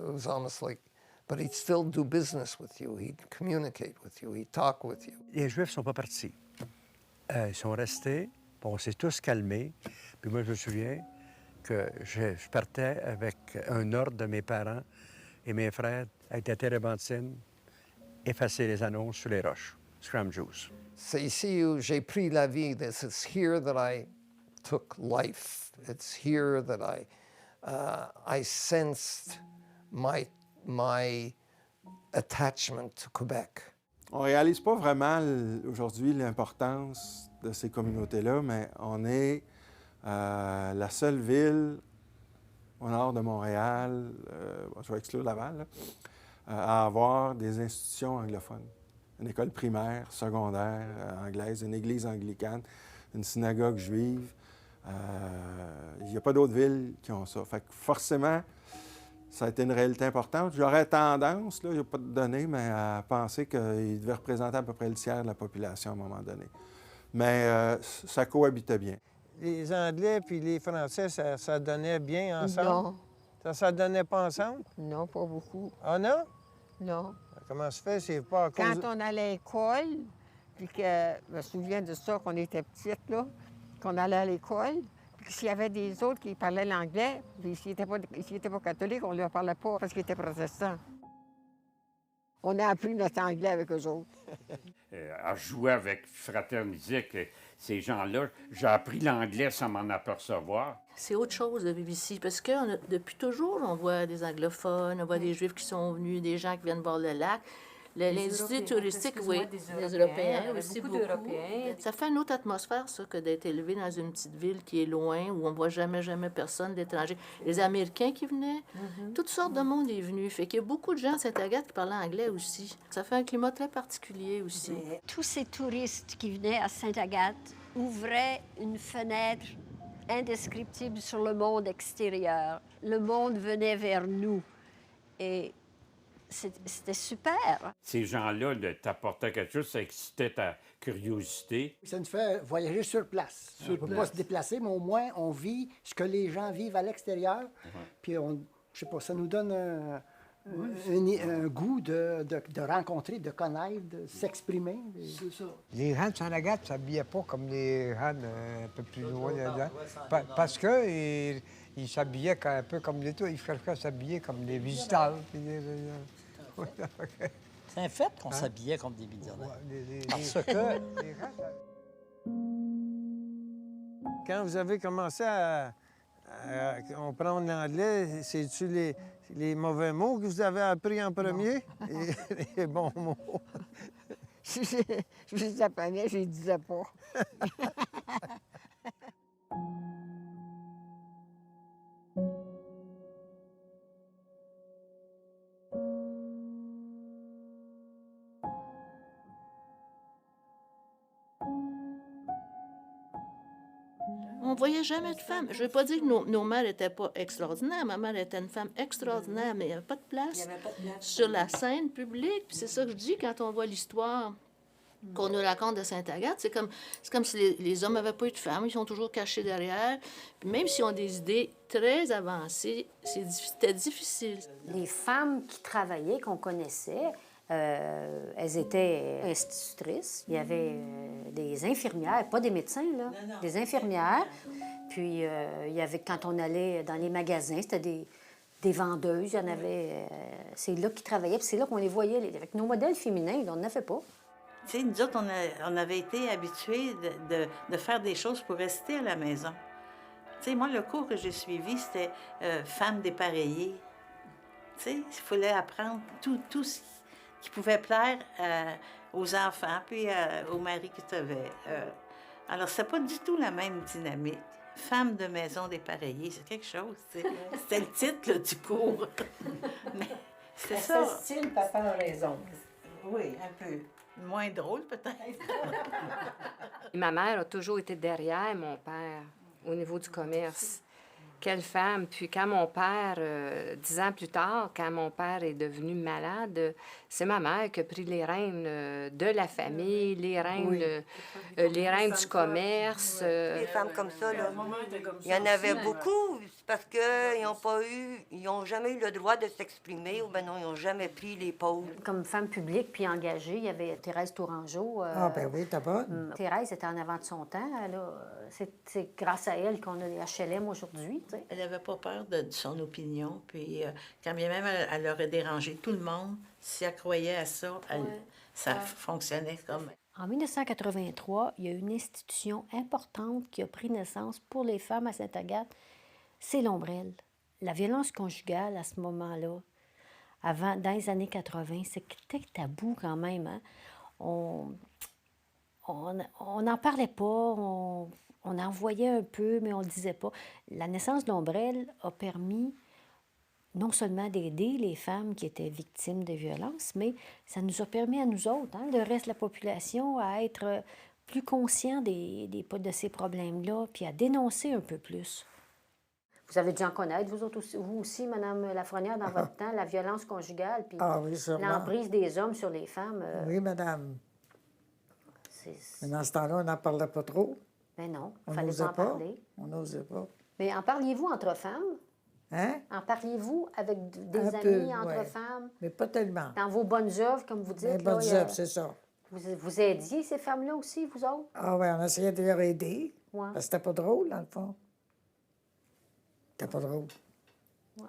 it was almost like, but he'd still do business with you. He'd communicate with you. He'd talk with you. Les Juifs ne sont pas partis. Ils sont restés, puis on s'est tous calmés. Puis moi, je me souviens que je partais avec un ordre de mes parents et mes frères avec la térébenthine, effacer les annonces sur les roches. Scram Jews. C'est ici où j'ai pris la vie. It's here that I took life. It's here that I sensed my attachment to Quebec. On ne réalise pas vraiment aujourd'hui l'importance de ces communautés-là, mais on est la seule ville au nord de Montréal, je vais exclure Laval, là, à avoir des institutions anglophones. Une école primaire, secondaire anglaise, une église anglicane, une synagogue juive. Il n'y a pas d'autres villes qui ont ça. Fait que forcément, ça a été une réalité importante. J'aurais tendance, là, il n'y a pas de données, mais à penser qu'il devait représenter à peu près le tiers de la population à un moment donné. Mais ça cohabitait bien. Les Anglais puis les Français, ça donnait bien ensemble? Non. Ça donnait pas ensemble? Non, pas beaucoup. Ah non? Non. Comment ça se fait? C'est pas à cause... Quand on allait à l'école, puis que je me souviens de ça, qu'on était petites, là, qu'on allait à l'école, puis s'il y avait des autres qui parlaient l'anglais, puis s'ils n'étaient pas catholiques, on ne leur parlait pas parce qu'ils étaient protestants. On a appris notre anglais avec eux autres. À jouer avec, fraterniser avec ces gens-là, j'ai appris l'anglais sans m'en apercevoir. C'est autre chose de vivre ici, parce que depuis toujours, on voit des anglophones, on voit des Juifs qui sont venus, des gens qui viennent voir le lac. L'industrie touristique, oui, des Européens aussi beaucoup. Ça fait une autre atmosphère, ça, que d'être élevé dans une petite ville qui est loin, où on ne voit jamais personne d'étranger. Les Américains qui venaient, toutes sortes de monde est venu. Fait qu'il y a beaucoup de gens à Sainte-Agathe qui parlaient anglais aussi. Ça fait un climat très particulier aussi. Tous ces touristes qui venaient à Sainte-Agathe ouvraient une fenêtre indescriptible sur le monde extérieur. Le monde venait vers nous. Et c'était super. Ces gens-là t'apportaient quelque chose, ça excitait ta curiosité. Ça nous fait voyager sur place. On ne peut pas se déplacer, mais au moins, on vit ce que les gens vivent à l'extérieur. Puis, je sais pas, ça nous donne un goût de rencontrer, de connaître, de s'exprimer. C'est ça. Les gens de Sainte-Agathe ne s'habillaient pas comme les gens un peu plus loin dedans. Parce qu'ils s'habillaient un peu comme les tours. Ils cherchaient à s'habiller comme des visiteurs. C'est un fait qu'on s'habillait comme des millionnaires. Parce que... Quand vous avez commencé à comprendre l'anglais, c'est-tu les mauvais mots que vous avez appris en premier et les bons mots? Je les apprenais, je les disais pas. on voyait jamais de femmes. Je ne veux pas dire que nos mères n'étaient pas extraordinaires. Ma mère était une femme extraordinaire, mais il n'y avait pas de place sur la scène publique. Puis c'est ça que je dis quand on voit l'histoire qu'on nous raconte de Sainte-Agathe. C'est comme si les hommes n'avaient pas eu de femmes. Ils sont toujours cachés derrière. Puis même s'ils ont des idées très avancées, c'était difficile. Les femmes qui travaillaient, qu'on connaissait, elles étaient institutrices. Il y avait des infirmières, pas des médecins, là, des infirmières. Puis il y avait, quand on allait dans les magasins, c'était des vendeuses. Il y en avait... c'est là qu'ils travaillaient, puis c'est là qu'on les voyait. Avec nos modèles féminins, on n'en avait pas. Tu sais, nous autres, on avait été habitués de faire des choses pour rester à la maison. Tu sais, moi, le cours que j'ai suivi, c'était femme dépareillée. Tu sais, il fallait apprendre tout ce qui pouvait plaire aux enfants, puis au mari que tu avais. Alors, c'est pas du tout la même dynamique. Femme de maison dépareillée, c'est quelque chose, tu sais. C'était le titre là, du cours. Mais c'est ça. Style, papa a raison. Oui, un peu. Moins drôle, peut-être. Ma mère a toujours été derrière mon père au niveau du commerce. Quelle femme! Puis quand mon père, 10 ans plus tard, quand mon père est devenu malade, c'est ma mère qui a pris les rênes de la famille, les rênes, les rênes du commerce. Des femmes comme ça, là, il y en avait beaucoup parce qu'ils n'ont jamais eu le droit de s'exprimer ou bien non, ils n'ont jamais pris les pôles. Comme femme publique puis engagée, il y avait Thérèse Tourangeau. Ah, ben oui, t'as pas. Thérèse était en avant de son temps. C'est grâce à elle qu'on a les HLM aujourd'hui. T'sais. Elle n'avait pas peur de son opinion. Puis quand bien même elle aurait dérangé tout le monde, si elle croyait à ça, ça fonctionnait comme... En 1983, il y a une institution importante qui a pris naissance pour les femmes à Sainte-Agathe. C'est l'ombrelle. La violence conjugale, à ce moment-là, dans les années 80, c'était tabou quand même. Hein? On n'en parlait pas, on en voyait un peu, mais on ne le disait pas. La naissance de l'ombrelle a permis non seulement d'aider les femmes qui étaient victimes de violences, mais ça nous a permis à nous autres, hein, le reste de la population, à être plus conscients de ces problèmes-là, puis à dénoncer un peu plus. Vous avez dû en connaître, vous aussi, Mme Lafrenière, dans votre temps, la violence conjugale, puis l'emprise des hommes sur les femmes. Oui, madame. Mais dans ce temps-là, on n'en parlait pas trop. Ben non, il fallait pas en parler. On n'osait pas. Mais en parliez-vous entre femmes? Hein? En parliez-vous avec des amis entre femmes? Mais pas tellement. Dans vos bonnes œuvres, comme vous dites. Les bonnes œuvres, c'est ça. Vous aidiez ces femmes-là aussi, vous autres? Ah oui, on essayait de les aider. Ouais. Parce que c'était pas drôle, dans le fond. C'était pas drôle. Ouais.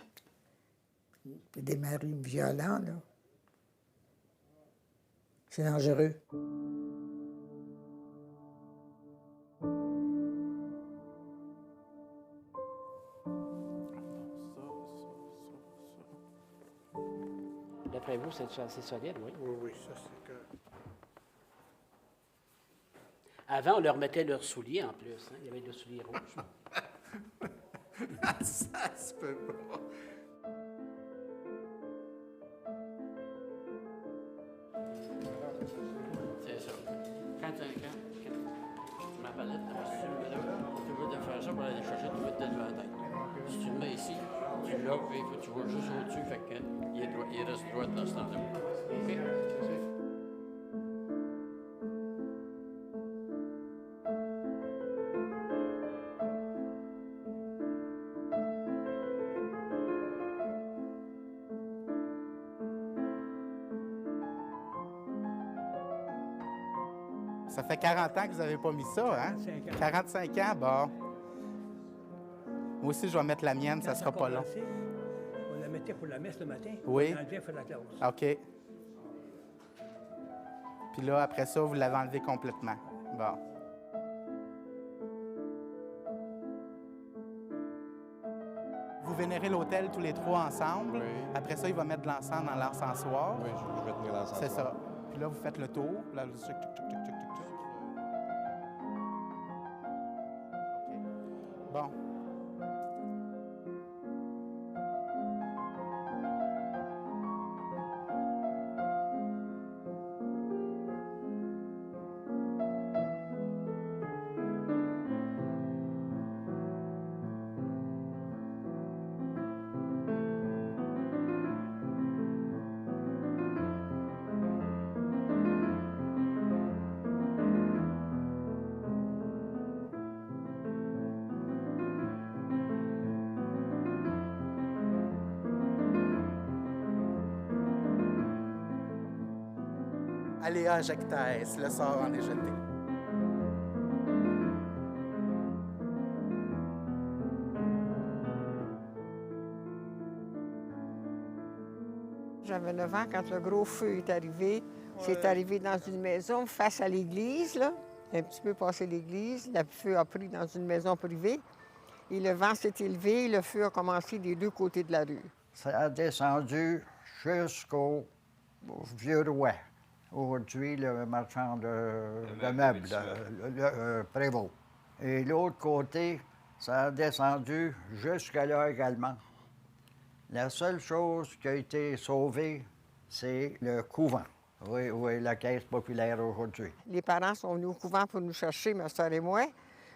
Puis des maris violents, là. C'est dangereux. D'après vous, c'est assez solide, oui? Oui, ça, c'est que... Avant, on leur mettait leurs souliers en plus. Hein? Il y avait des souliers rouges. Ça se peut pas. C'est ça. Quand ma palette, tu veux te faire ça pour aller chercher, tu veux te lever la tête. Si tu le mets ici, tu l'as, puis tu vois juste au-dessus, fait qu'il reste droit dans ce temps-là. OK? Ça fait 40 ans que vous n'avez pas mis ça, hein? 45 ans, bon. Moi aussi, je vais mettre la mienne, ça ne sera pas long. On la mettait pour la messe le matin. Oui. On l'enlevait pour la classe. OK. Puis là, après ça, vous l'avez enlevé complètement. Bon. Vous vénérez l'autel tous les trois ensemble. Oui. Après ça, il va mettre de l'encens dans l'encensoir. Oui, je vais tenir l'encensoir. C'est ça. Puis là, vous faites le tour. Là, Bon. Alea jectaes, le sort en est jeté. J'avais 9 ans quand le gros feu est arrivé. C'est arrivé dans une maison face à l'église, là, un petit peu passé l'église. Le feu a pris dans une maison privée. Et le vent s'est élevé et le feu a commencé des deux côtés de la rue. Ça a descendu jusqu'au Vieux Roi. Aujourd'hui, le marchand de meubles, le Prévost. Et l'autre côté, ça a descendu jusqu'à là également. La seule chose qui a été sauvée, c'est le couvent. Oui, la caisse populaire aujourd'hui. Les parents sont venus au couvent pour nous chercher, ma soeur et moi.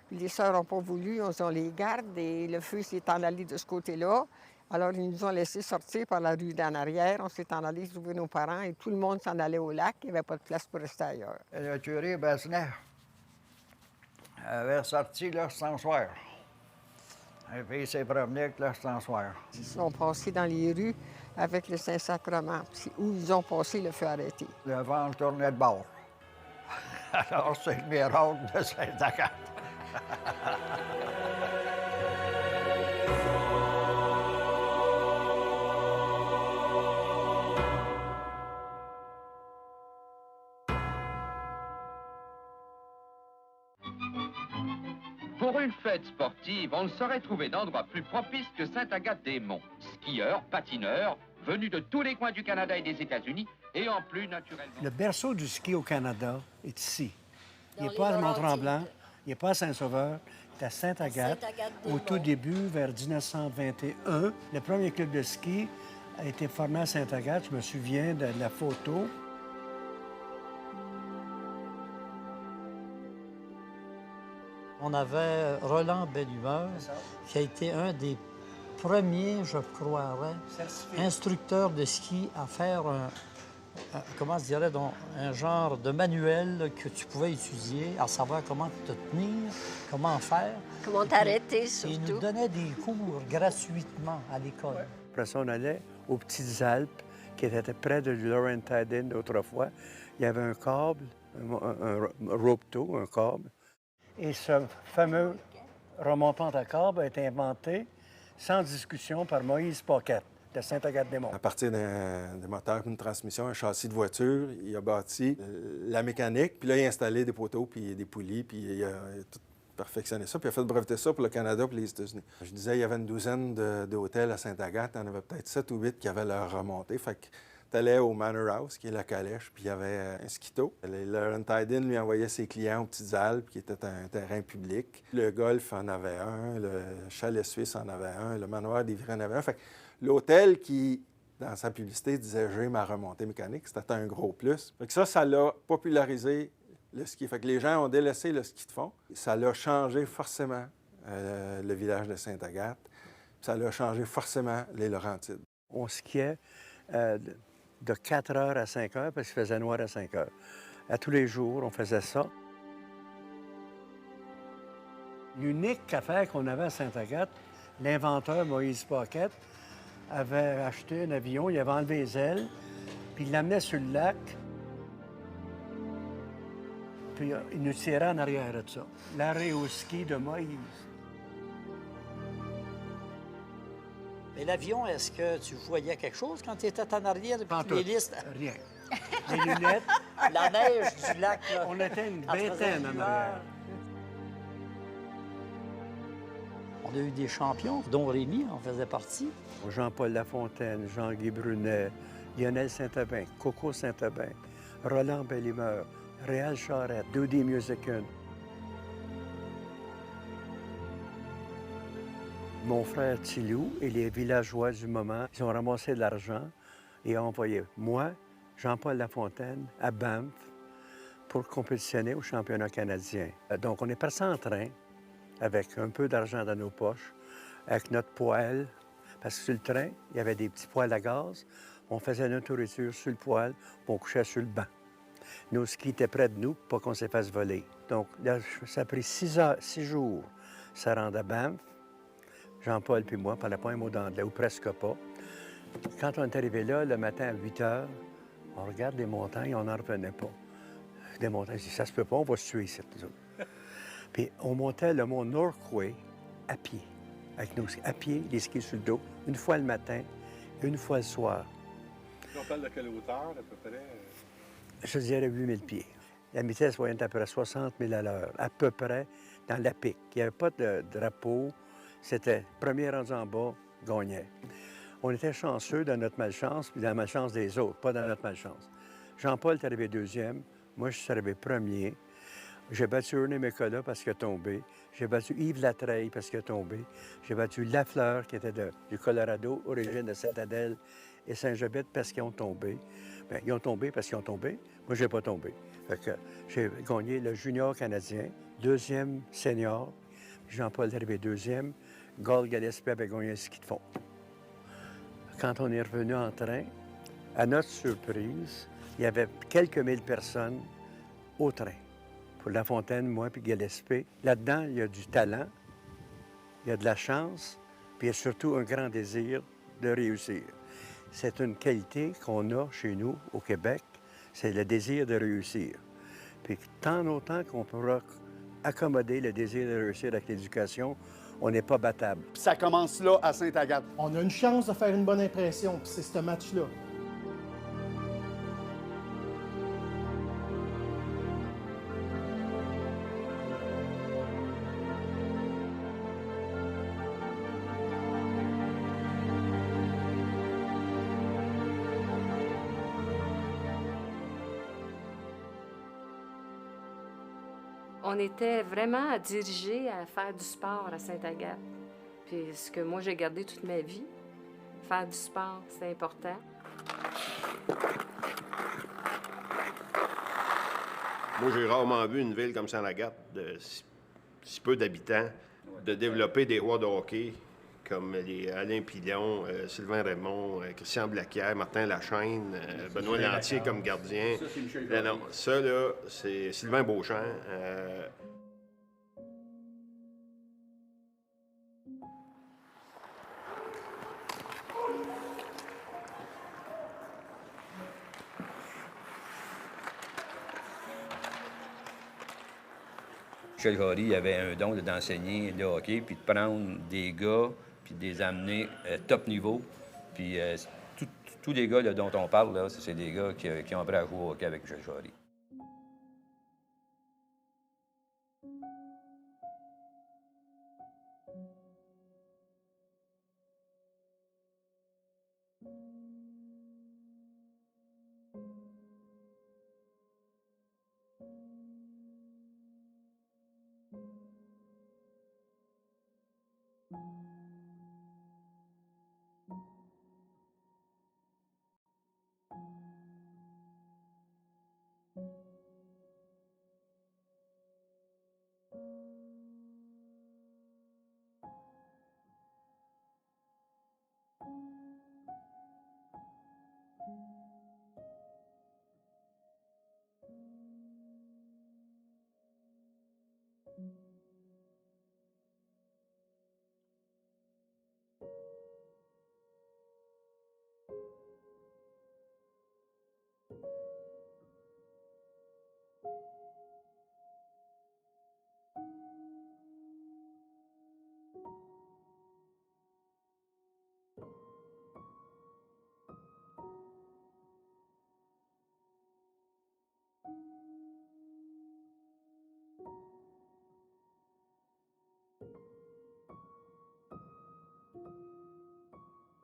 Puis les sœurs n'ont pas voulu, on les garde et le feu s'est en allé de ce côté-là. Alors, ils nous ont laissés sortir par la rue d'en arrière. On s'est en allé trouver nos parents et tout le monde s'en allait au lac. Il n'y avait pas de place pour rester ailleurs. Le curé Besnet avait sorti l'ostensoir. Et puis, il s'est promené avec l'ostensoir. Ils sont passés dans les rues avec le Saint-Sacrement. C'est où ils ont passé, le feu arrêté. Le vent tournait de bord. Alors, c'est le miracle de Saint-Agathe. Pour une fête sportive, on ne saurait trouver d'endroit plus propice que Sainte-Agathe-des-Monts. Skieurs, patineurs, venus de tous les coins du Canada et des États-Unis, et en plus, naturellement... Le berceau du ski au Canada est ici. Il n'est pas à Mont-Tremblant, il n'est pas à Saint-Sauveur, il est à Sainte-Agathe. Au tout début, vers 1921, le premier club de ski a été formé à Sainte-Agathe. Je me souviens de la photo. On avait Roland Bellumeur, qui a été un des premiers, je croirais, instructeurs de ski à faire comment je dirais, donc, un genre de manuel que tu pouvais étudier, à savoir comment te tenir, comment faire. Comment t'arrêter, surtout. Il nous donnait des cours gratuitement à l'école. Après ça, on allait aux Petites Alpes, qui étaient près de Laurentides autrefois. Il y avait un câble, un rope tow, un câble. Et ce fameux remontant à câble a été inventé sans discussion par Moïse Paquette de Sainte-Agathe-des-Monts. À partir d'un moteur, une transmission, un châssis de voiture, il a bâti la mécanique, puis là, il a installé des poteaux, puis des poulies, puis il a tout perfectionné ça, puis il a fait breveter ça pour le Canada et les États-Unis. Je disais, il y avait une douzaine d'hôtels à Sainte-Agathe, il y en avait peut-être 7 ou 8 qui avaient leur remontée, fait que t'allais au Manor House, qui est la calèche, puis il y avait un skito. Le Laurentides lui envoyait ses clients aux Petites Alpes, qui était un terrain public. Le golf en avait un, le chalet suisse en avait un, le manoir d'Ivry en avait un. Fait que l'hôtel qui, dans sa publicité, disait « J'ai ma remontée mécanique », c'était un gros plus. Fait que ça l'a popularisé le ski. Fait que les gens ont délaissé le ski de fond. Ça l'a changé forcément le village de Sainte-Agathe. Ça l'a changé forcément les Laurentides. On skiait de 4 heures à 5 heures parce qu'il faisait noir à 5 heures. À tous les jours, on faisait ça. L'unique affaire qu'on avait à Sainte-Agathe, l'inventeur Moïse Paquette avait acheté un avion, il avait enlevé les ailes, puis il l'amenait sur le lac, puis il nous tirait en arrière de ça. L'arrêt au ski de Moïse. Mais l'avion, est-ce que tu voyais quelque chose quand tu étais en arrière depuis les listes? Rien. Les lunettes. La neige du lac, là. On était une vingtaine en arrière. On a eu des champions, dont Rémi en faisait partie. Jean-Paul Lafontaine, Jean-Guy Brunet, Lionel Saint-Aubin, Coco Saint-Aubin, Roland Bellimeur, Réal Charette, Dodi Musican. Mon frère Tilou et les villageois du moment, ils ont ramassé de l'argent et ont envoyé moi, Jean-Paul Lafontaine, à Banff pour compétitionner au championnat canadien. Donc, on est passé en train avec un peu d'argent dans nos poches, avec notre poêle, parce que sur le train, il y avait des petits poêles à gaz. On faisait notre nourriture sur le poêle, puis on couchait sur le banc. Nos skis étaient près de nous pour pas qu'on se fasse voler. Donc, là, ça a pris 6 jours. Ça rendait à Banff. Jean-Paul puis moi, on ne parlait pas un mot d'anglais, ou presque pas. Quand on est arrivé là, le matin à 8 heures, on regarde les montagnes, on n'en revenait pas. des montagnes. Je dis, ça se peut pas, on va se tuer ici, nous autres. Puis on montait le mont Norquay à pied, avec nos à pied, les skis sur le dos, une fois le matin, une fois le soir. On parle de quelle hauteur, à peu près? Je dirais 8000 pieds. La vitesse moyenne était à peu près 60 000 à l'heure, à peu près dans la pique. Il n'y avait pas de drapeau. C'était premier rendu en bas, gagnait. On était chanceux dans notre malchance, puis dans la malchance des autres, pas dans notre malchance. Jean-Paul est arrivé deuxième, moi je suis arrivé premier. J'ai battu René Mécola parce qu'il a tombé. J'ai battu Yves Latreille parce qu'il a tombé. J'ai battu Lafleur, qui était du Colorado, origine de Sainte-Adèle et Saint-Jobette, parce qu'ils ont tombé. Bien, ils ont tombé parce qu'ils ont tombé. Moi, je n'ai pas tombé. Fait que j'ai gagné le junior canadien, deuxième senior. Jean-Paul est arrivé deuxième. Gaulle Gillespie avait gagné le ski de fond. Quand on est revenu en train, à notre surprise, il y avait quelques mille personnes au train. Pour La Fontaine, moi, puis Gillespie. Là-dedans, il y a du talent, il y a de la chance, puis il y a surtout un grand désir de réussir. C'est une qualité qu'on a chez nous, au Québec, c'est le désir de réussir. Puis tant autant qu'on pourra accommoder le désir de réussir avec l'éducation, on n'est pas battable. Puis ça commence là, à Sainte-Agathe. On a une chance de faire une bonne impression, puis c'est ce match-là. On était vraiment dirigés à faire du sport à Sainte-Agathe. Puis ce que moi, j'ai gardé toute ma vie, faire du sport, c'est important. Moi, j'ai rarement vu une ville comme Sainte-Agathe, de si peu d'habitants, de développer des rois de hockey comme les Alain Pilon, Sylvain Raymond, Christian Blaquière, Martin Lachaine, Benoît Lantier comme gardien. Ça, c'est Michel Non, Gauguin. ça, là, c'est Sylvain Beauchamp. Michel Gauguin avait un don d'enseigner le hockey, puis de prendre des gars, puis de les amener top niveau. Puis tous les gars là, dont on parle, là, c'est des gars qui ont appris à jouer au hockey avec Michel Gauguin.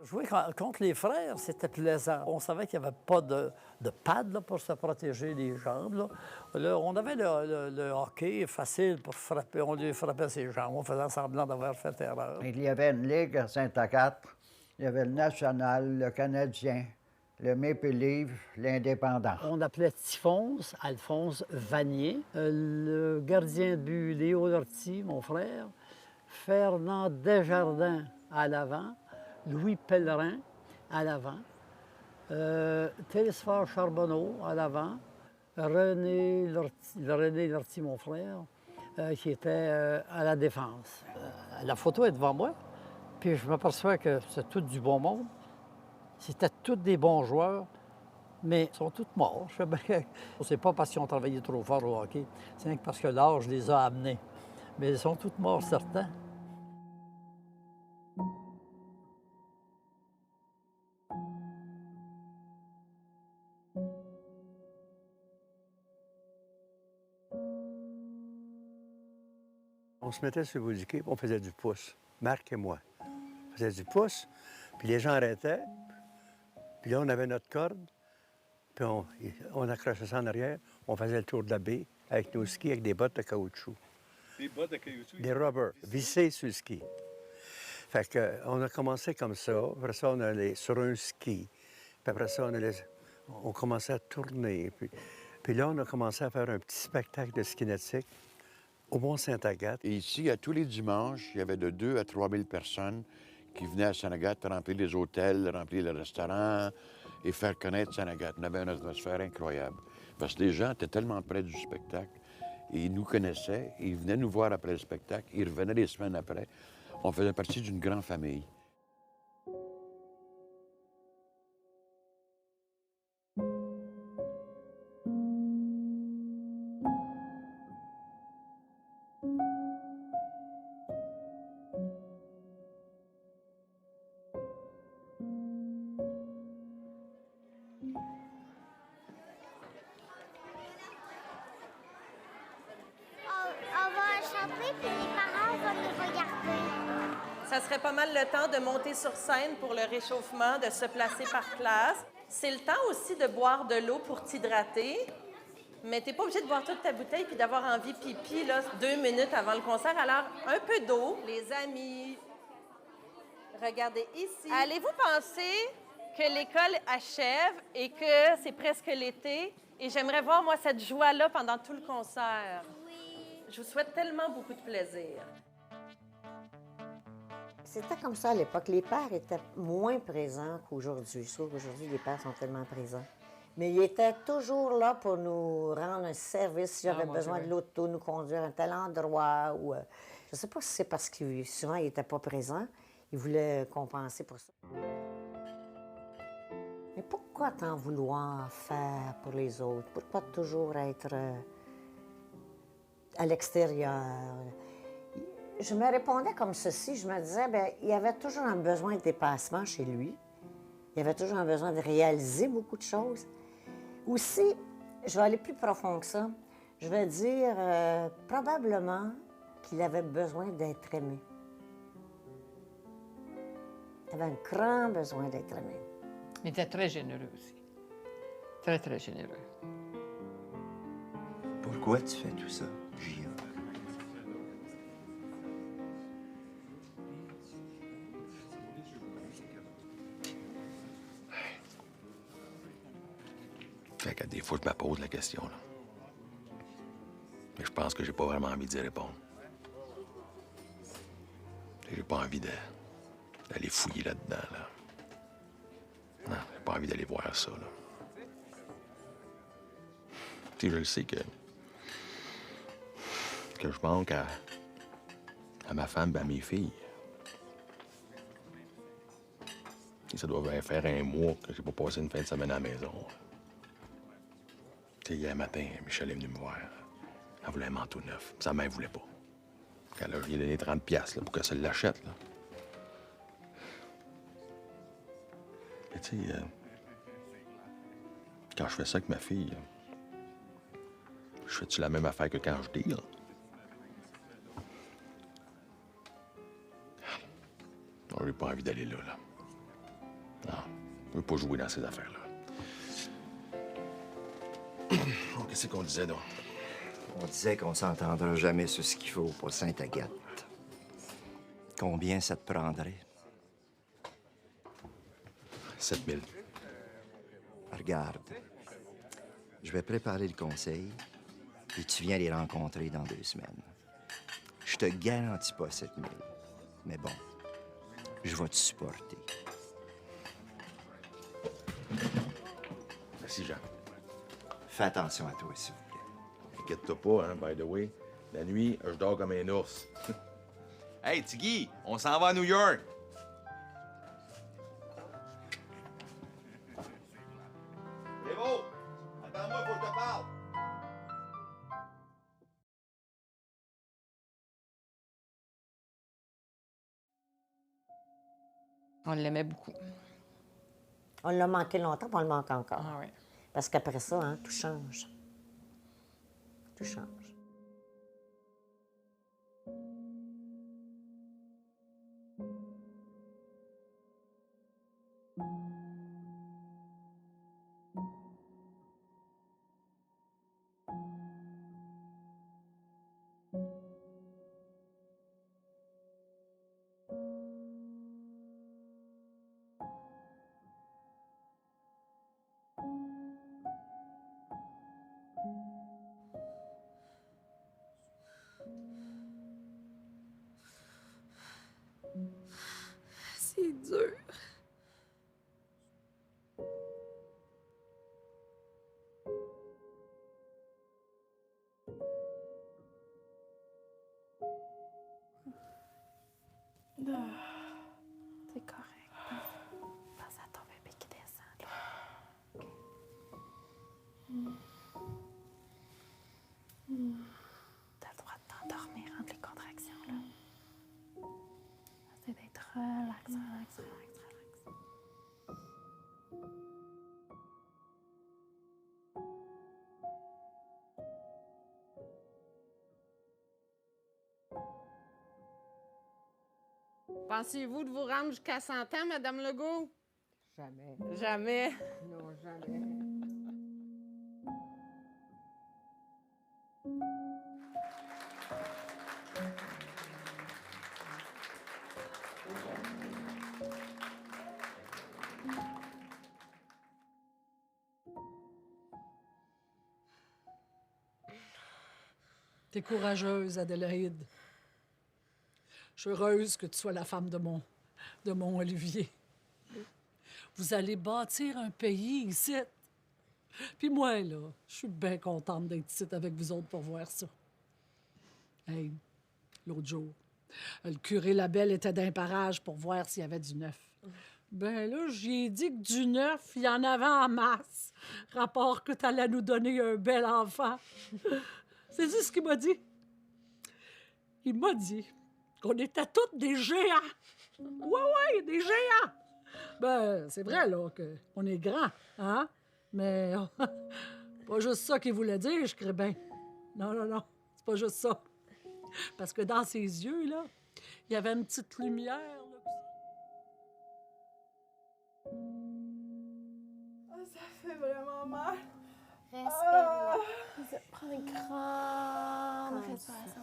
Jouer contre les frères, c'était plaisant. On savait qu'il n'y avait pas de pad là, pour se protéger les jambes. Là, on avait le hockey facile pour frapper. On lui frappait ses jambes. On faisait semblant d'avoir fait erreur. Il y avait une ligue à Sainte-Agathe. Il y avait le National, le Canadien, le Maple Leaf, l'Indépendant. On appelait Typhons, Alphonse Vanier, le gardien de but, Léo Lortie, mon frère, Fernand Desjardins à l'avant, Louis Pellerin à l'avant, Télésphore Charbonneau à l'avant, René Lortie, mon frère, qui était à la défense. La photo est devant moi, puis je m'aperçois que c'est tout du bon monde. C'était tous des bons joueurs, Mais ils sont tous morts. C'est pas parce qu'ils ont travaillé trop fort au hockey, c'est parce que l'âge les a amenés. Mais ils sont tous morts, certains. On se mettait sur le bout du quai, on faisait du pouce. Marc et moi. On faisait du pouce, puis les gens arrêtaient. Puis là, on avait notre corde, puis on accrochait ça en arrière. On faisait le tour de la baie avec nos skis, avec des bottes de caoutchouc. Des bottes de caoutchouc? Des rubbers, vissés sur le ski. Fait qu'on a commencé comme ça. Après ça, on allait sur un ski. Puis après ça, on commençait à tourner. Puis là, on a commencé à faire un petit spectacle de ski nautique au Mont-Sainte-Agathe. Et ici, à tous les dimanches, il y avait de 2 à 3 000 personnes qui venaient à Sainte-Agathe remplir les hôtels, remplir les restaurants et faire connaître Sainte-Agathe. On avait une atmosphère incroyable. Parce que les gens étaient tellement près du spectacle et ils nous connaissaient, et ils venaient nous voir après le spectacle, ils revenaient les semaines après. On faisait partie d'une grande famille. Ça serait pas mal le temps de monter sur scène pour le réchauffement, de se placer par classe. C'est le temps aussi de boire de l'eau pour t'hydrater. Mais t'es pas obligé de boire toute ta bouteille puis d'avoir envie pipi là, 2 minutes avant le concert. Alors, un peu d'eau. Les amis, regardez ici. Allez-vous penser que l'école achève et que c'est presque l'été? Et j'aimerais voir, moi, cette joie-là pendant tout le concert. Oui. Je vous souhaite tellement beaucoup de plaisir. C'était comme ça à l'époque. Les pères étaient moins présents qu'aujourd'hui. Je trouve qu'aujourd'hui, les pères sont tellement présents. Mais ils étaient toujours là pour nous rendre un service. Si j'avais besoin de l'auto, nous conduire à un tel endroit. Ou, je ne sais pas si c'est parce que souvent, ils n'étaient pas présents. Ils voulaient compenser pour ça. Mais pourquoi t'en vouloir faire pour les autres? Pourquoi toujours être à l'extérieur? Je me répondais comme ceci. Je me disais, bien, il y avait toujours un besoin de dépassement chez lui. Il y avait toujours un besoin de réaliser beaucoup de choses. Aussi, je vais aller plus profond que ça. Je vais dire probablement qu'il avait besoin d'être aimé. Il avait un grand besoin d'être aimé. Il était très généreux aussi. Très, très généreux. Pourquoi tu fais tout ça, Gia? Fait que des fois, je me pose la question, là. Mais je pense que j'ai pas vraiment envie d'y répondre. J'ai pas envie d'aller fouiller là-dedans, là. Non, j'ai pas envie d'aller voir ça, là. Tu sais, je le sais que je manque à ma femme et à mes filles. Et ça doit faire un mois que j'ai pas passé une fin de semaine à la maison. Tu sais, hier matin, Michel est venu me voir. Elle voulait un manteau neuf. Sa mère voulait pas. Elle a donné 30$ là, pour que ça l'achète, là. Mais tu sais, quand je fais ça avec ma fille, je fais-tu la même affaire que quand je deal? Non, j'ai pas envie d'aller là, là. Non, je veux pas jouer dans ces affaires-là. Oh, qu'est-ce qu'on disait, donc? On disait qu'on s'entendra jamais sur ce qu'il faut pour Sainte-Agathe. Combien ça te prendrait? 7 000. Regarde, je vais préparer le conseil et tu viens les rencontrer dans 2 semaines. Je te garantis pas 7 000, mais bon, je vais te supporter. Merci, Jean. Fais attention à toi, s'il vous plaît. Inquiète-toi pas, hein, by the way. La nuit, je dors comme un ours. Hey, Tiggy, on s'en va à New York. C'est bon! On l'aimait beaucoup. On l'a manqué longtemps, puis on le manque encore. Ah oui. Parce qu'après ça, hein, tout change. Tout change. C'est dur. C'est correct. Pense à ton bébé qui descend, là. OK. T'as le droit de t'endormir entre les contractions, là. C'est d'être relax, relax, relax, relax. Pensez-vous de vous rendre jusqu'à 100 ans, Madame Legault? Jamais. Jamais. Non, jamais. T'es courageuse, Adélaïde. Je suis heureuse que tu sois la femme de mon Olivier. Vous allez bâtir un pays ici. Puis moi, là, je suis bien contente d'être ici avec vous autres pour voir ça. Hey, l'autre jour, le curé Labelle était d'un parage pour voir s'il y avait du neuf. Ben là, j'ai dit que du neuf, il y en avait en masse. Rapport que t'allais nous donner un bel enfant. C'est ce qu'il m'a dit. Il m'a dit qu'on était tous des géants. Ouais, des géants. Ben, c'est vrai, là, qu'on est grands, hein? Mais pas juste ça qu'il voulait dire, je crée bien. Non, c'est pas juste ça. Parce que dans ses yeux, là, il y avait une petite lumière, là. Oh, ça fait vraiment mal. Respire. Prends une grande respiration.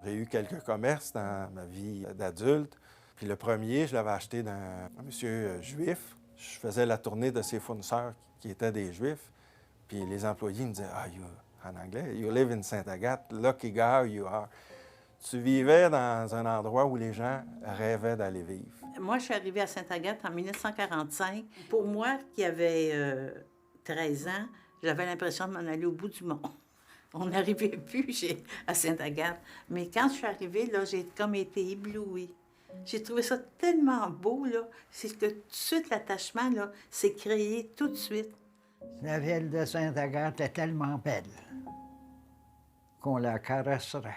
J'ai eu quelques commerces dans ma vie d'adulte. Puis le premier, je l'avais acheté d'un monsieur juif. Je faisais la tournée de ses fournisseurs qui étaient des juifs. Puis les employés me disaient, en anglais, you live in Sainte-Agathe, lucky guy you are. Tu vivais dans un endroit où les gens rêvaient d'aller vivre. Moi, je suis arrivée à Sainte-Agathe en 1945. Pour moi, qui avait 13 ans, J'avais l'impression de m'en aller au bout du monde. On n'arrivait plus à Sainte-Agathe. Mais quand je suis arrivée, là, j'ai comme été éblouie. J'ai trouvé ça tellement beau, là. C'est que tout de suite, l'attachement, là, s'est créé tout de suite. La ville de Sainte-Agathe est tellement belle qu'on la caresserait.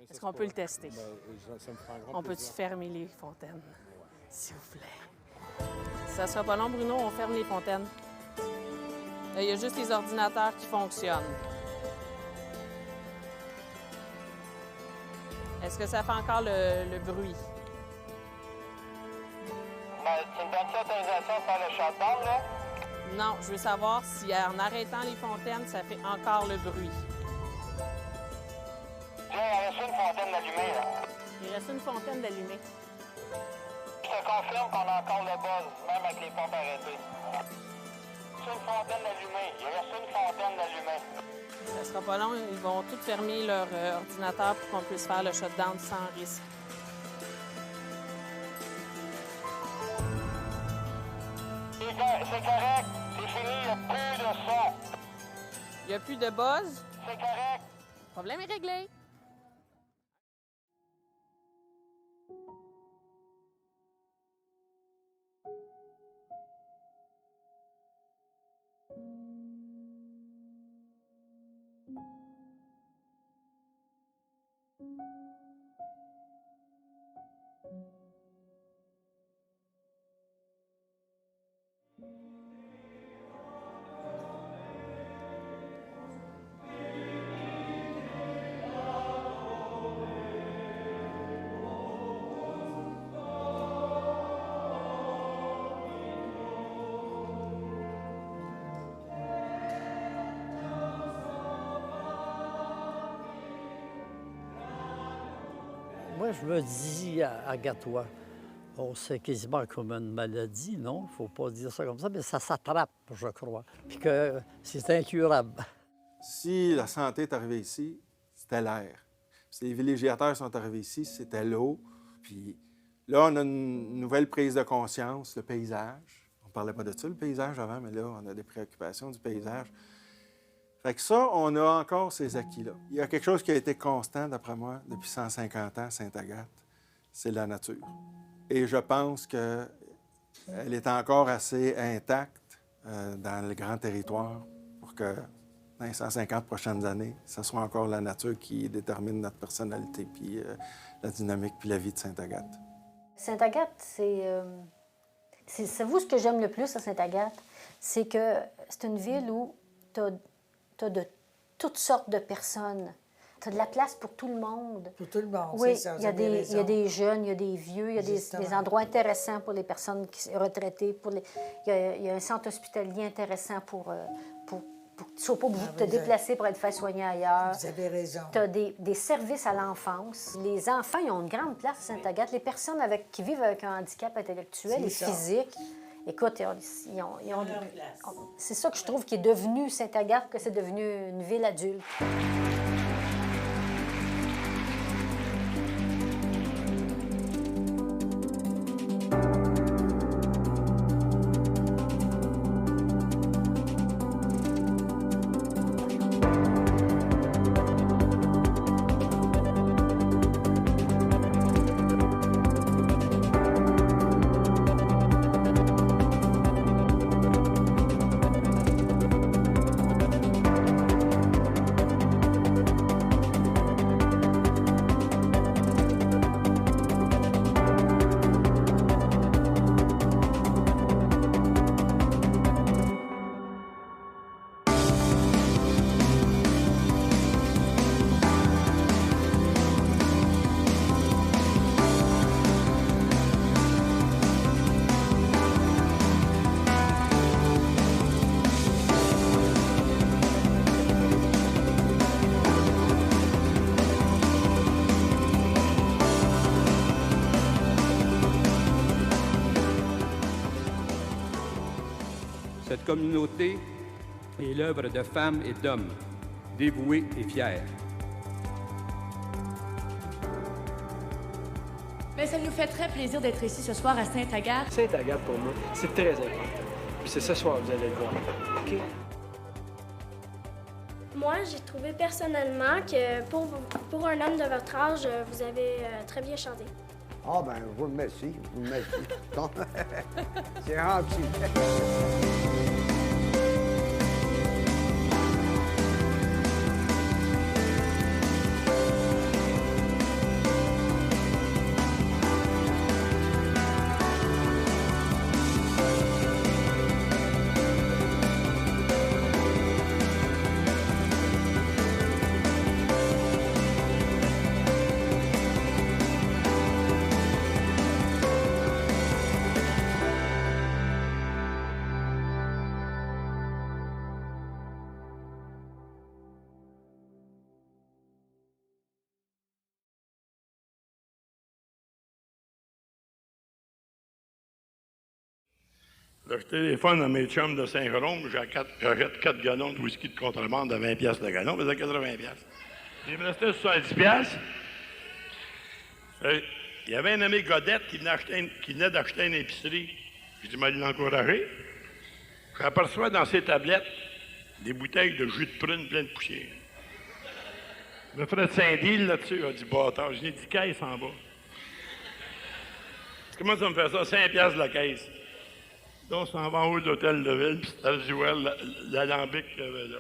Est-ce qu'on peut le tester? On peut-tu fermer les fontaines, s'il vous plaît? Ça sera pas long, Bruno, on ferme les fontaines. Il y a juste les ordinateurs qui fonctionnent. Est-ce que ça fait encore le bruit? Tu me donnes autorisation de faire le shutdown, là? Non, je veux savoir si en arrêtant les fontaines, ça fait encore le bruit. Il reste une fontaine d'allumée, là. Il reste une fontaine d'allumée. Je te confirme qu'on a encore le buzz, même avec les pompes arrêtées. C'est une fontaine d'allumée. Il reste une fontaine d'allumée. Ça sera pas long, ils vont tous fermer leur ordinateur pour qu'on puisse faire le shutdown sans risque. C'est correct. C'est fini. Il n'y a plus de son. Il n'y a plus de buzz? C'est correct. Le problème est réglé. Moi, je me dis à Gatois, bon, c'est quasiment comme une maladie, non? Il ne faut pas dire ça comme ça, mais ça s'attrape, je crois. Puis que c'est incurable. Si la santé est arrivée ici, c'était l'air. Si les villégiateurs sont arrivés ici, c'était l'eau. Puis là, on a une nouvelle prise de conscience, le paysage. On ne parlait pas de ça, le paysage, avant, mais là, on a des préoccupations du paysage. Fait que ça, on a encore ces acquis-là. Il y a quelque chose qui a été constant, d'après moi, depuis 150 ans à Sainte-Agathe, c'est la nature. Et je pense qu'elle est encore assez intacte dans le grand territoire pour que dans les 150 prochaines années, ce soit encore la nature qui détermine notre personnalité, puis la dynamique, puis la vie de Sainte-Agathe. Sainte-Agathe, c'est vous ce que j'aime le plus à Sainte-Agathe, c'est que c'est une ville où tu as de toutes sortes de personnes. Tu as de la place pour tout le monde. Pour tout le monde, oui, c'est ça. Il y a des jeunes, il y a des vieux, il y a des endroits intéressants pour les personnes retraitées. Il y a un centre hospitalier intéressant pour que tu ne sois pas obligé de te déplacer pour être fait soigner ailleurs. Vous avez raison. Tu as des services à l'enfance. Les enfants, ils ont une grande place à Sainte-Agathe. Les personnes qui vivent avec un handicap intellectuel et physique, écoute, c'est ça que je trouve qui est devenu Sainte-Agathe, que c'est devenu une ville adulte. cette communauté est l'œuvre de femmes et d'hommes, dévoués et fiers. Bien, ça nous fait très plaisir d'être ici ce soir à Sainte-Agathe. Sainte-Agathe, pour moi, c'est très important. Puis c'est ce soir, vous allez le voir. OK? Moi, j'ai trouvé personnellement que pour un homme de votre âge, vous avez très bien chanté. Ah, ben, vous me merci, vous me merci. Bon. C'est gentil. Là, je téléphone à mes chums de Saint-Jérôme, j'achète 4 gallons de whisky de contrebande à 20 piastres le gallon, ça faisait 80 piastres. Il me restait 70 piastres. Il y avait un ami Godette qui venait d'acheter une épicerie. Je dis, il l'encourager. J'aperçois dans ses tablettes des bouteilles de jus de prune pleines de poussière. Le frère de Saint-Deal là-dessus a dit, bâtard, je n'ai dit caisse en bas. Comment ça me fait ça? 5 piastres la caisse. Donc, on s'en va en haut de l'hôtel de ville, puis c'était le jouet, l'alambic qu'il y avait là.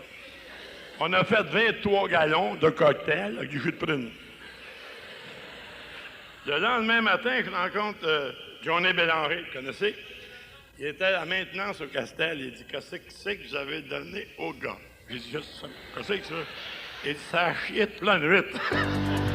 On a fait 23 gallons de cocktail avec du jus de prune. Le lendemain matin, je rencontre Johnny Bélanger, vous connaissez? Il était à la maintenance au Castel. Il dit, qu'est-ce que c'est que vous avez donné au gars? J'ai dit, juste ça. Qu'est-ce que c'est? Il dit, ça a chié de plein de huit.